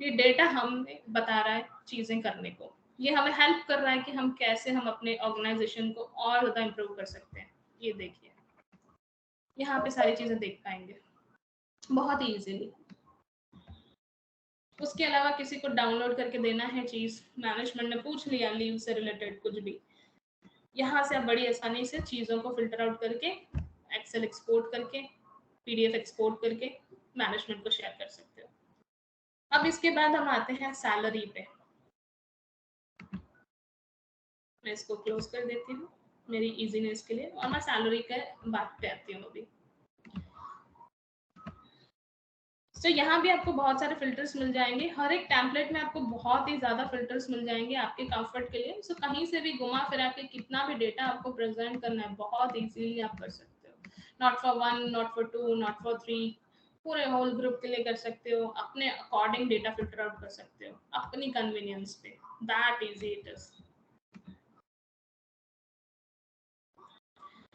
[SPEAKER 1] ये डेटा हमें बता रहा है चीजें करने को, ये हमें हेल्प कर रहा है कि हम कैसे हम अपने ऑर्गेनाइजेशन को और ज्यादा इम्प्रूव कर सकते हैं। ये देखिए यहाँ पे सारी चीजें देख पाएंगे बहुत ही इजीली। उसके अलावा किसी को डाउनलोड करके देना है चीज, मैनेजमेंट ने पूछ लिया लीव से रिलेटेड कुछ भी, यहाँ से आप बड़ी आसानी से चीजों को फिल्टर आउट करके एक्सेल एक्सपोर्ट करके PDF एक्सपोर्ट करके मैनेजमेंट को शेयर कर सकते हो। अब इसके बाद हम आते हैं सैलरी पे। मैं इसको क्लोज कर देती हूँ मेरी इजीनेस के लिए, और मैं सैलरी के बात पे आती हूँ अभी। तो यहाँ भी आपको बहुत सारे फिल्टर्स मिल जाएंगे, हर एक टेम्पलेट में आपको बहुत ही ज्यादा फिल्टर्स मिल जाएंगे आपके कंफर्ट के लिए। सो कहीं से भी घुमा फिरा के कितना भी डेटा आपको प्रेजेंट करना है बहुत इजीली आप कर सकते हो। Not for 1, not for 2, not for 3, पूरे होल ग्रुप के लिए कर सकते हो, अपने अकॉर्डिंग डेटा फिल्टर आउट कर सकते हो अपनी कन्वीनियंस पे। That easy it is.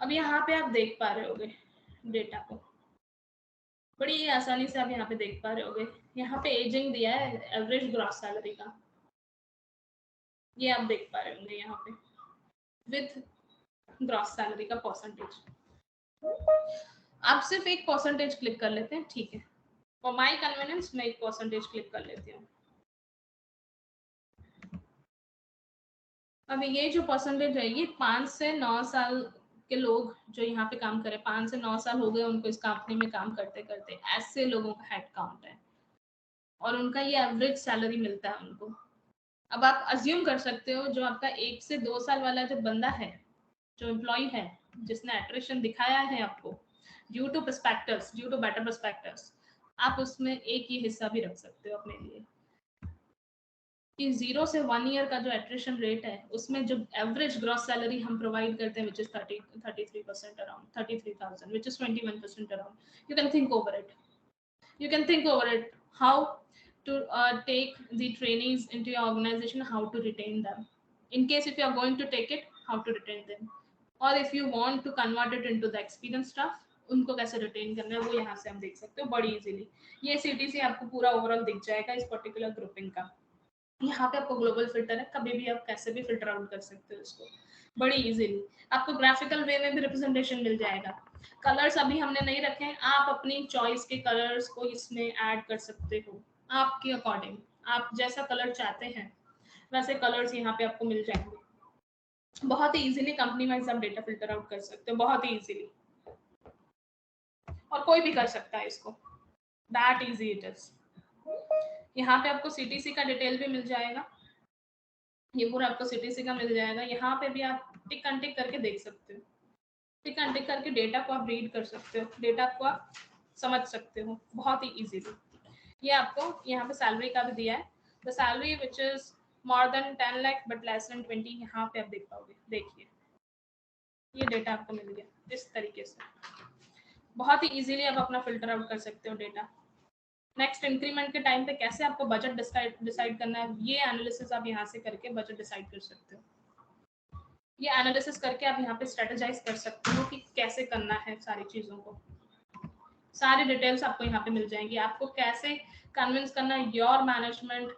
[SPEAKER 1] अब यहाँ पे आप देख पा रहे होगे डेटा को बड़ी आसानी से, आप यहाँ पे देख पा रहे होगे। यहाँ पे एजिंग दिया है एवरेज ग्रॉस सैलरी का, ये आप देख पा रहे होंगे यहाँ पे विथ ग्रॉस सैलरी का परसेंटेज। आप सिर्फ एक परसेंटेज क्लिक कर लेते हैं, ठीक है, फॉर माय कन्वीनियंस मैं एक परसेंटेज क्लिक कर लेती हूँ। अब ये जो परसेंटेज है ये 5 से 9 साल के लोग जो यहाँ पे काम करे, 5 से 9 साल हो गए उनको इस कंपनी में काम करते करते, ऐसे लोगों का हेड काउंट है और उनका ये एवरेज सैलरी मिलता है उनको। अब आप अज्यूम कर सकते हो जो आपका 1 से 2 साल वाला जो बंदा है, जो एम्प्लॉय है, जिसने एट्रिशन दिखाया है आपको due to perspectives, due to better perspectives, आप उसमें एक ही हिस्सा भी रख सकते हो अपने लिए कि 0 से 1 ईयर का जो एट्रिशन रेट है उसमें जो एवरेज ग्रॉस सैलरी हम प्रोवाइड करते हैं, which is 33% around 33,000, which is 21% around. You can think over it, you can think over it how to take the trainees into your organization, how to retain them in case if you are going to take it, how to retain them, or if you want to convert it into the experienced staff उनको कैसे retain करना है वो यहाँ से हम देख सकते हो बड़ी इजीली। ये CTC आपको पूरा ओवरऑल दिख जाएगा इस पर्टिकुलर ग्रुपिंग का। यहाँ पे आपको ग्लोबल फिल्टर है, कभी भी आप कैसे भी फिल्टर आउट कर सकते हो इसको बड़ी इजीली। आपको ग्राफिकल वे में भी रिप्रेजेंटेशन मिल जाएगा। कलर्स अभी हमने नहीं रखे हैं, आप अपनी चॉइस के कलर्स को इसमें ऐड कर सकते हो आपके अकॉर्डिंग, आप जैसा कलर चाहते हैं वैसे कलर्स यहाँ पे आपको मिल जाएंगे। बहुत ही इजीली कंपनी वाइज आप डेटा फिल्टर आउट कर सकते हो बहुत ही इजीली, और कोई भी कर सकता है इसको, दैट इजी इट इज। यहाँ पे आपको CTC का डिटेल भी मिल जाएगा, ये पूरा आपको CTC का मिल जाएगा। यहाँ पे भी आप टिक अनटिक करके देख सकते हो, टिक अनटिक करके डेटा को आप रीड कर सकते हो, डेटा को आप समझ सकते हो बहुत ही इजीली। ये आपको यहाँ पे सैलरी का भी दिया है, the salary which is more than 10 lakh but less than 20, यहाँ पे आप देख पाओगे। देखिए ये डेटा आपको मिल गया इस तरीके से, बहुत ही इजीली आप अपना फिल्टर आउट कर सकते हो डेटा। नेक्स्ट इंक्रीमेंट के टाइम पे कैसे आपको बजट डिसाइड करना है, ये एनालिसिस आप यहाँ से करके बजट डिसाइड कर सकते हो। ये एनालिसिस करके आप यहाँ पे स्ट्रेटेजाइज कर सकते हो कि कैसे करना है सारी चीजों को, सारी डिटेल्स आपको यहाँ पे मिल जाएंगी। आपको कैसे कन्विंस करना है your management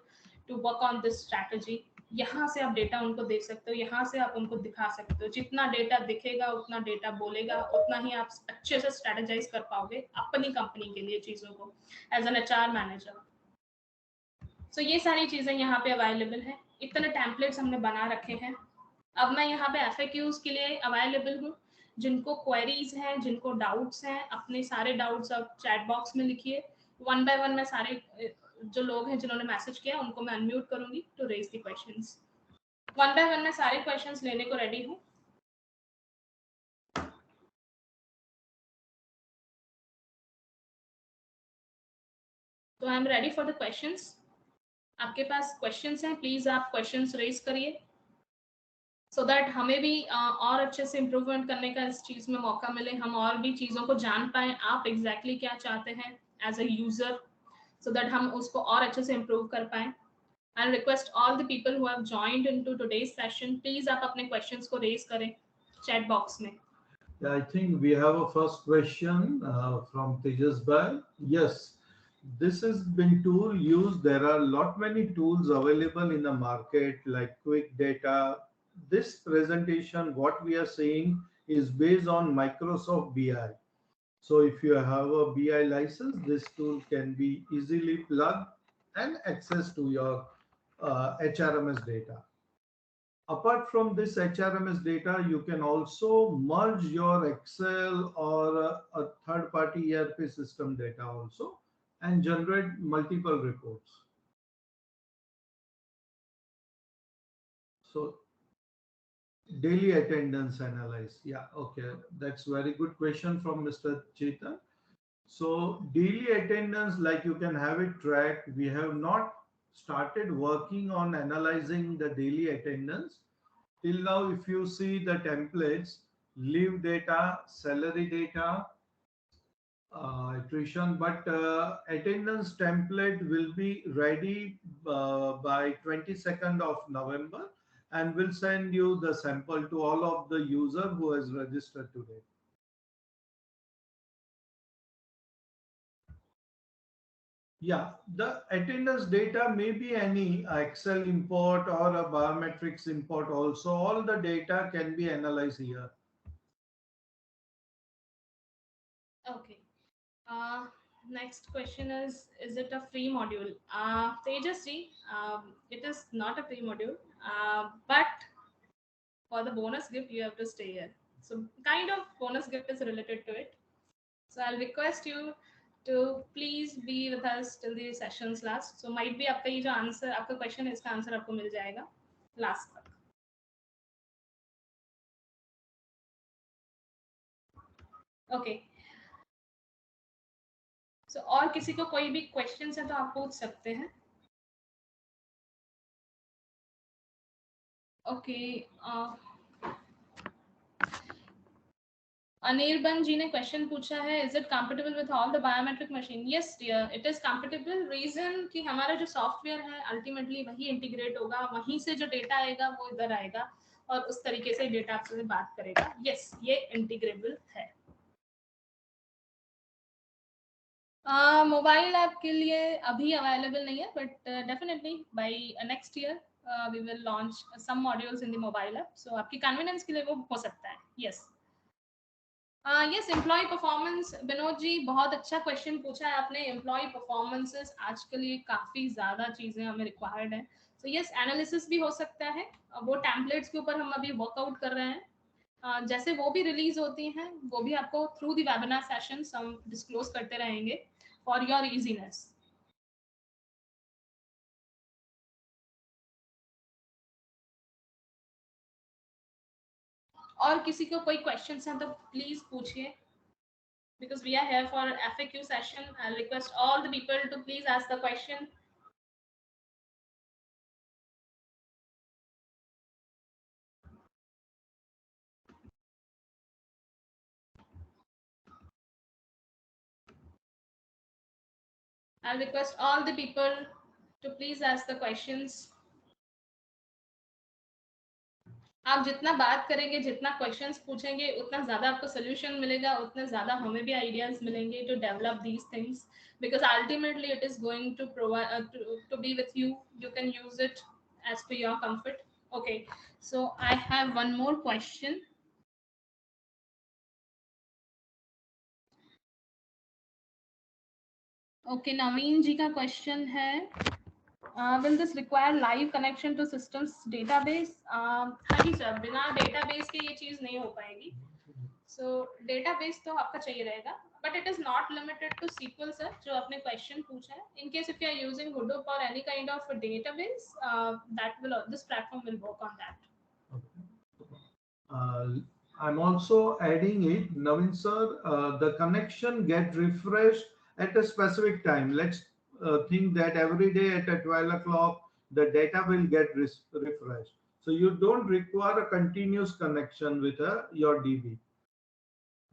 [SPEAKER 1] to work on this strategy, यहाँ से आप डेटा उनको दे सकते हो, यहाँ से आप उनको दिखा सकते हो। जितना डेटा दिखेगा उतना डेटा बोलेगा, उतना ही आप अच्छे से स्ट्रेटेजाइज कर पाओगे अपनी कंपनी के लिए चीजों को एज एन HR मैनेजर। सो ये सारी चीजें यहाँ पे अवेलेबल है, इतने टेम्पलेट्स हमने बना रखे हैं। अब मैं यहाँ पे FAQs के लिए अवेलेबल हूँ, जिनको क्वेरीज हैं, जिनको डाउट्स हैं, अपने सारे डाउट्स आप चैट बॉक्स में लिखिए, वन बाय वन मैं सारे जो लोग हैं जिन्होंने मैसेज किया उनको मैं अनम्यूट करूंगी to raise the questions. One by one मैं सारे क्वेश्चंस लेने को रेडी हूँ। तो I am ready for the questions. आपके पास क्वेश्चंस हैं, प्लीज आप क्वेश्चंस रेज करिए सो दैट हमें भी और अच्छे से इम्प्रूवमेंट करने का इस चीज में मौका मिले, हम और भी चीजों को जान पाए आप एग्जैक्टली क्या चाहते हैं as a user, so that हम उसको और अच्छे से इम्प्रूव कर पाए। I'll request all the people who have joined into today's session, please आप अपने questions को raise करें chat box में।
[SPEAKER 2] Yeah, I think we have a first question from Tejas Bhai. Yes, this has been tool used. There are lot many tools available in the market like Quick Data. This presentation, what we are seeing, is based on Microsoft BI. So if you have a BI license, this tool can be easily plugged and access to your HRMS data. Apart from this HRMS data, you can also merge your Excel or a third-party ERP system data also and generate multiple reports. So daily attendance analyze. Yeah, okay. That's very good question from Mr. Chetan. So daily attendance, like you can have it tracked. We have not started working on analyzing the daily attendance. Till now, if you see the templates, leave data, salary data, attrition, but attendance template will be ready by 22nd of November and will send you the sample to all of the user who has registered today. Yeah, the attendance data may be any Excel import or a biometrics import also. All the data can be analyzed here.
[SPEAKER 1] Okay. Uh, Next question is it a free module? Tejasvi, it is not a free module, but for the bonus gift you have to stay here. So kind of bonus gift is related to it. So I'll request you to please be with us till the sessions last. So might be आपका ये जो answer आपका question है इसका answer आपको मिल जाएगा last तक। Okay, सो और किसी को कोई भी क्वेश्चन है तो आप पूछ सकते हैं। ओके, अनिर्बन जी ने क्वेश्चन पूछा है, is it compatible with all the biometric machine? Yes dear, it is compatible. Reason कि हमारा जो सॉफ्टवेयर है अल्टीमेटली वही इंटीग्रेट होगा, वहीं से जो डेटा आएगा वो इधर आएगा और उस तरीके से डेटा आपसे बात करेगा। यस, ये इंटीग्रेबल है। मोबाइल ऐप के लिए अभी अवेलेबल नहीं है, but definitely by next year we will launch some modules in the mobile app, so आपकी कन्वीनियंस के लिए वो हो सकता है। Yes yes, employee performance, Vinod ji बहुत अच्छा क्वेश्चन पूछा है आपने। एम्प्लॉय परफॉर्मेंसेस आजकल ये काफ़ी ज़्यादा चीज़ें हमें रिक्वायर्ड है। सो यस, एनालिसिस भी हो सकता है, वो टेम्पलेट्स के ऊपर हम अभी वर्कआउट कर रहे हैं। जैसे वो भी रिलीज होती हैं वो भी आपको थ्रू द वेबिनार सेशंस हम डिस्क्लोज करते रहेंगे फॉर योर इजीनेस। और किसी को कोई क्वेश्चंस हैं तो प्लीज पूछिए, because we are here for FAQ session. I'll request all the people to please ask the question. I'll request all the people to please ask the questions. आप जितना बात करेंगे, जितना क्वेश्चंस पूछेंगे, उतना ज़्यादा आपको सोल्यूशन मिलेगा, उतना ज़्यादा हमें भी आइडियाज़ मिलेंगे to develop these things, because ultimately it is going to provide to be with you. You can use it as per your comfort. Okay, so I have one more question. Okay, नवीन जी का question है, will this require live connection to systems database? नहीं sir, बिना database के ये चीज नहीं हो पाएगी. So database तो आपका चाहिए रहेगा, but it is not limited to SQL sir, जो आपने question पूछा है. In case if you are using Hadoop or any kind of a database, this platform will work on that.
[SPEAKER 2] I'm also adding it, Navin sir, the connection get refreshed at a specific time. Let's think that every day at 12 o'clock, the data will get refreshed. So you don't require a continuous connection with your DB.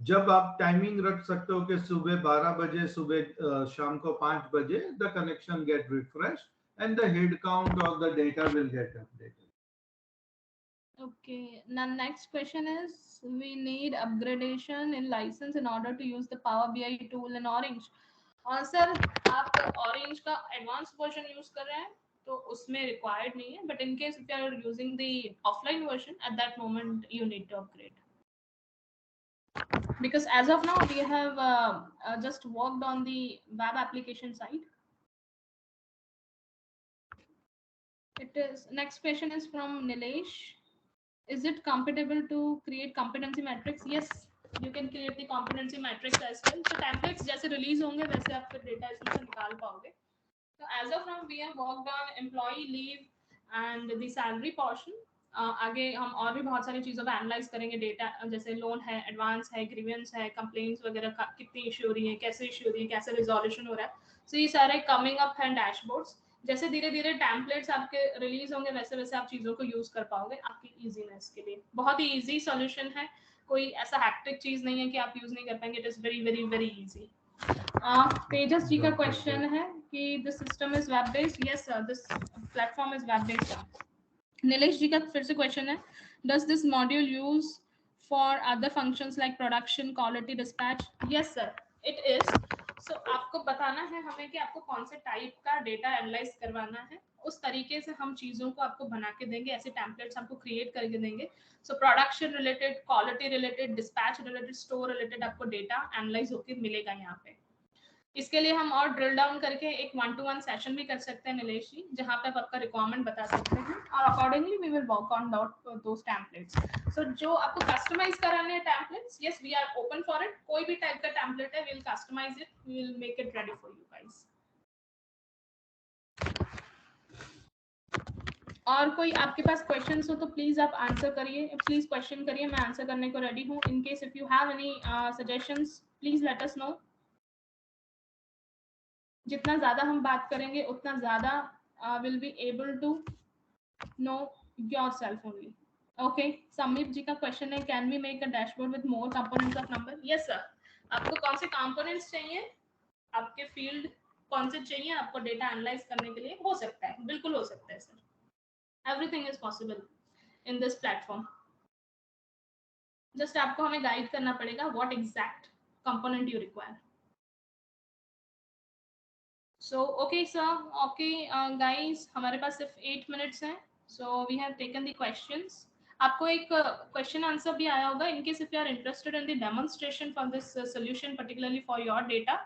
[SPEAKER 2] जब आप timing रख सकते हो कि सुबह 12 बजे, सुबह शाम को 5 बजे, the connection get refreshed and the head count of the data will get updated.
[SPEAKER 1] Okay, now next question is, we need upgradation in license in order to use the Power BI tool in Orange. Sir आप Orange का advanced version use कर रहे हैं तो उसमें required नहीं है, but in case if you are using the offline version, at that moment you need to upgrade. Because as of now we have just worked on the web application side. It is, next question is from Nilesh. Is it compatible to create competency matrix? Yes, you can create the competency matrix as well. So templates जैसे release होंगे वैसे आप फिर data इसमें से निकाल पाओगे. So as of now we have worked on employee leave and the salary portion. आगे हम और भी बहुत सारी चीज़ों को एनालाइज करेंगे. डेटा जैसे लोन है, एडवांस है, ग्रीवेंस है, कंप्लेंट्स वगैरह कितनी इशू हो रही है, कैसे इशू हो रही है, कैसे रिजोल्यूशन हो रहा है. सो ये सारे कमिंग अप हैं डैशबोर्ड्स. जैसे धीरे धीरे टेम्पलेट्स आपके रिलीज होंगे वैसे वैसे आप चीज़ों को यूज कर पाओगे आपकी इजीनेस के लिए. बहुत ही इजी सॉल्यूशन है, कोई ऐसा हैक्टिक चीज नहीं है कि आप यूज नहीं कर पाएंगे. It is very very very easy. Tejas ji का क्वेश्चन है कि this system is web based. Yes sir, this platform is web based. Nilesh ji का फिर से क्वेश्चन है, does this module use for other functions like production, quality, dispatch? Yes sir, it is. So आपको बताना है हमें कि आपको कौन से टाइप का डेटा एनालाइज करवाना है, उस तरीके से हम चीज़ों को आपको बना के देंगे, ऐसे टेम्पलेट्स हमको क्रिएट करके देंगे. So production related, quality related, dispatch related, store related आपको डेटा एनालाइज होकर मिलेगा यहाँ पे. इसके लिए हम और ड्रिल डाउन करके एक 1-to-1 सेशन भी कर सकते हैं नीलेश जी, जहाँ पे आप आपका रिक्वायरमेंट बता सकते हैं और accordingly we will work on those templates. So जो आपको कस्टमाइज कराने हैं templates, yes we are open for it. कोई भी टाइप का टेम्पलेट है, we will customise it, we will make it ready for you guys. और कोई आपके पास क्वेश्चंस हो तो प्लीज आप आंसर करिए, प्लीज क्वेश्चन करिए, मैं आंसर करने को रेडी हूँ. In case if you have any suggestions please let us know. जितना ज्यादा हम बात करेंगे उतना ज्यादा will be able to know yourself only. Okay, Sameep ji का क्वेश्चन है, can we make a dashboard with more components of number? Yes sir. आपको कौन से कंपोनेंट्स चाहिए, आपके फील्ड कौन से चाहिए आपको डेटा एनालाइज करने के लिए? हो सकता है, बिल्कुल हो सकता है sir. Everything is possible in this platform. Just आपको हमें गाइड करना पड़ेगा what exact component you require. So okay sir, okay guys, हमारे पास सिर्फ 8 minutes हैं. So we have taken the questions. आपको एक क्वेश्चन आंसर भी आया होगा. In case if you are interested in the demonstration for this solution particularly for your data,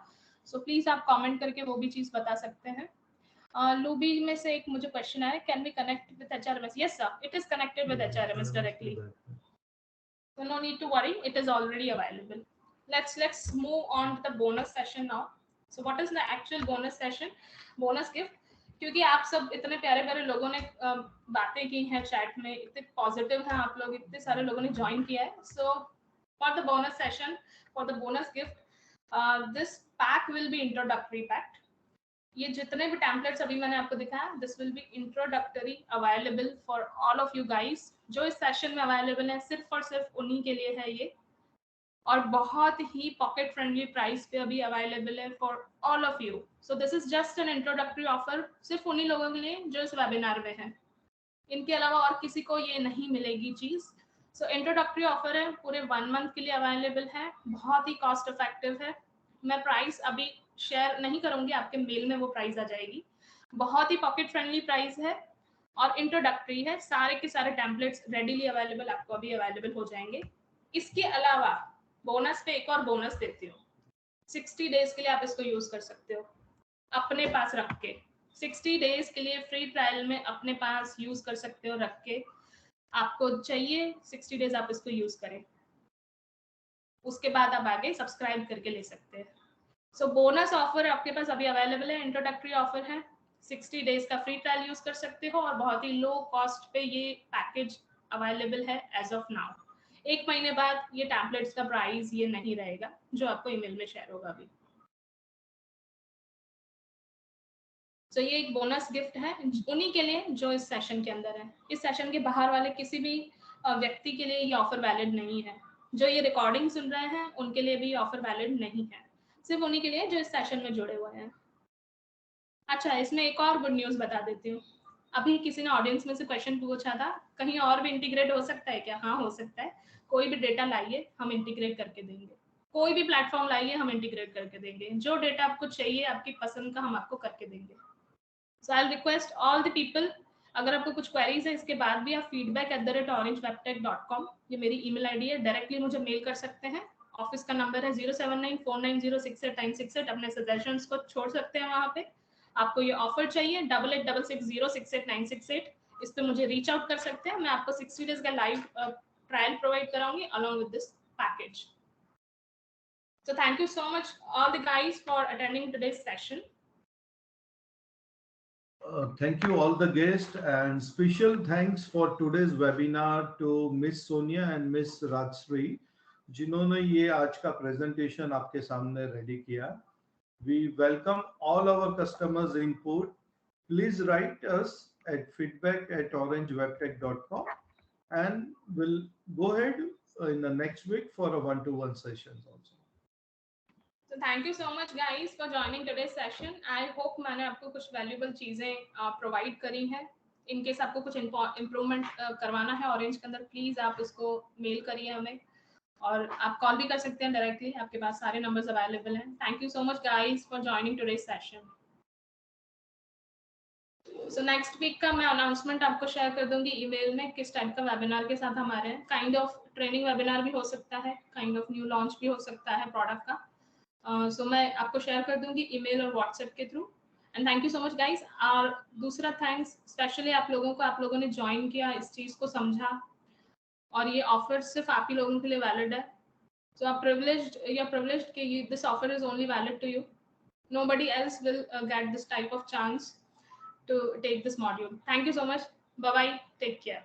[SPEAKER 1] so please आप comment करके वो भी चीज़ बता सकते हैं. लूबी में से एक मुझे क्वेश्चन आया, can we connect with HRMS? Yes sir, it is connected with HRMS directly. So no need to worry, it is already available. Let's move on to the bonus session now. So what is the actual bonus session? Bonus gift. क्योंकि आप सब इतने प्यारे प्यारे लोगों ने बातें की हैं चैट में, इतने पॉजिटिव हैं आप लोग, इतने सारे लोगों ने ज्वाइन किया है. So for the bonus session, for the bonus gift, this pack will be introductory pack. ये जितने भी टेम्पलेट्स अभी मैंने आपको दिखाया, this will be introductory available for all of you guys. जो इस सेशन में अवेलेबल है सिर्फ और सिर्फ उन्हीं के लिए है ये, और बहुत ही पॉकेट फ्रेंडली प्राइस पे अभी अवेलेबल है for all of you. So this is just an introductory offer, सिर्फ उन्हीं लोगों के लिए जो इस वेबिनार में है. इनके अलावा और किसी को ये नहीं मिलेगी चीज़. सो इंट्रोडक्टरी ऑफर है, पूरे 1 मंथ के लिए अवेलेबल है, बहुत ही कॉस्ट इफेक्टिव है. मैं प्राइस अभी शेयर नहीं करूँगी, आपके मेल में वो प्राइस आ जाएगी. बहुत ही पॉकेट फ्रेंडली प्राइस है और इंट्रोडक्टरी है. सारे के सारे टेम्पलेट्स रेडीली अवेलेबल आपको अभी अवेलेबल हो जाएंगे. इसके अलावा बोनस पे एक और बोनस देती हूँ. 60 डेज के लिए आप इसको यूज कर सकते हो अपने पास रख के. 60 डेज के लिए फ्री ट्रायल में अपने पास यूज कर सकते हो रख के, आपको चाहिए 60 डेज आप इसको यूज करें, उसके बाद आप आगे सब्सक्राइब करके ले सकते हैं। सो बोनस ऑफर आपके पास अभी अवेलेबल है, इंट्रोडक्टरी ऑफर है, 60 डेज का फ्री ट्रायल यूज कर सकते हो और बहुत ही लो कॉस्ट पे ये पैकेज अवेलेबल है एज ऑफ नाउ। 1 महीने बाद ये टैबलेट्स का प्राइस ये नहीं रहेगा जो आपको ईमेल में शेयर होगा अभी। तो ये एक बोनस गिफ्ट है उन्हीं के लिए जो इस सेशन के अंदर है। इस सेशन के बाहर वाले किसी भी व्यक्ति के लिए ये ऑफर वैलिड नहीं है। जो ये रिकॉर्डिंग सुन रहे हैं उनके लिए भी ये ऑफर वैलिड नहीं है, सिर्फ उन्हीं के लिए जो इस सेशन में जुड़े हुए हैं। अच्छा, इसमें एक और गुड न्यूज़ बता देती हूँ। अभी किसी ने ऑडियंस में से क्वेश्चन पूछा था, कहीं और भी इंटीग्रेट हो सकता है क्या? हाँ, हो सकता है। कोई भी डेटा लाइए, हम इंटीग्रेट करके देंगे। कोई भी प्लेटफॉर्म लाइए, हम इंटीग्रेट करके देंगे। जो डेटा आपको चाहिए, आपकी पसंद का, हम आपको करके देंगे। So I request all the people, अगर आपको कुछ क्वेरीज है इसके बाद भी, आप feedback@orangewebtech.com, ये मेरी ईमेल आईडी है, डायरेक्टली मुझे मेल कर सकते हैं। ऑफिस का नंबर है 07949068968। अपने सजेशंस को छोड़ सकते हैं वहाँ पे। आपको ये ऑफर चाहिए 8866068968, इस पे मुझे रीच आउट कर सकते हैं। मैं आपको 60 डेज का लाइव ट्रायल प्रोवाइड कराऊंगी along with this package. So thank you so much all the guys for attending today's session.
[SPEAKER 2] Thank you all the guests, and special thanks for today's webinar to Miss Sonia and Miss Rajshri, जिन्होंने ये आज का presentation आपके सामने ready किया। We welcome all our customers' input. Please write us at feedback@orangewebtech.com, and we'll go ahead in the next week for a one-to-one sessions also.
[SPEAKER 1] So thank you so much guys for joining today's session. I hope मैंने आपको कुछ valuable चीजें provide करी हैं। In case आपको कुछ improvement करवाना है ऑरेंज के अंदर, प्लीज आप उसको मेल करिए हमें, और आप कॉल भी कर सकते हैं डायरेक्टली, आपके पास सारे नंबर्स अवेलेबल हैं। Thank you so much guys for joining today's session. So next week का मैं अनाउंसमेंट आपको शेयर कर दूंगी ईमेल में, किस टाइप का वेबिनार के साथ हमारे हैं। काइंड ऑफ ट्रेनिंग वेबिनार भी हो सकता है, काइंड ऑफ न्यू लॉन्च भी हो सकता है प्रोडक्ट का। सो मैं आपको शेयर कर दूंगी ईमेल और व्हाट्सएप के through. And thank you so much guys. और दूसरा थैंक्स स्पेशली आप लोगों को, आप लोगों ने ज्वाइन किया, इस चीज़ को समझा, और ये ऑफर सिर्फ आप ही लोगों के लिए वैलिड है। सो आप privileged कि this offer is only valid to you. Nobody else will get this type of chance to take this module. Thank you so much. Bye bye. Take care.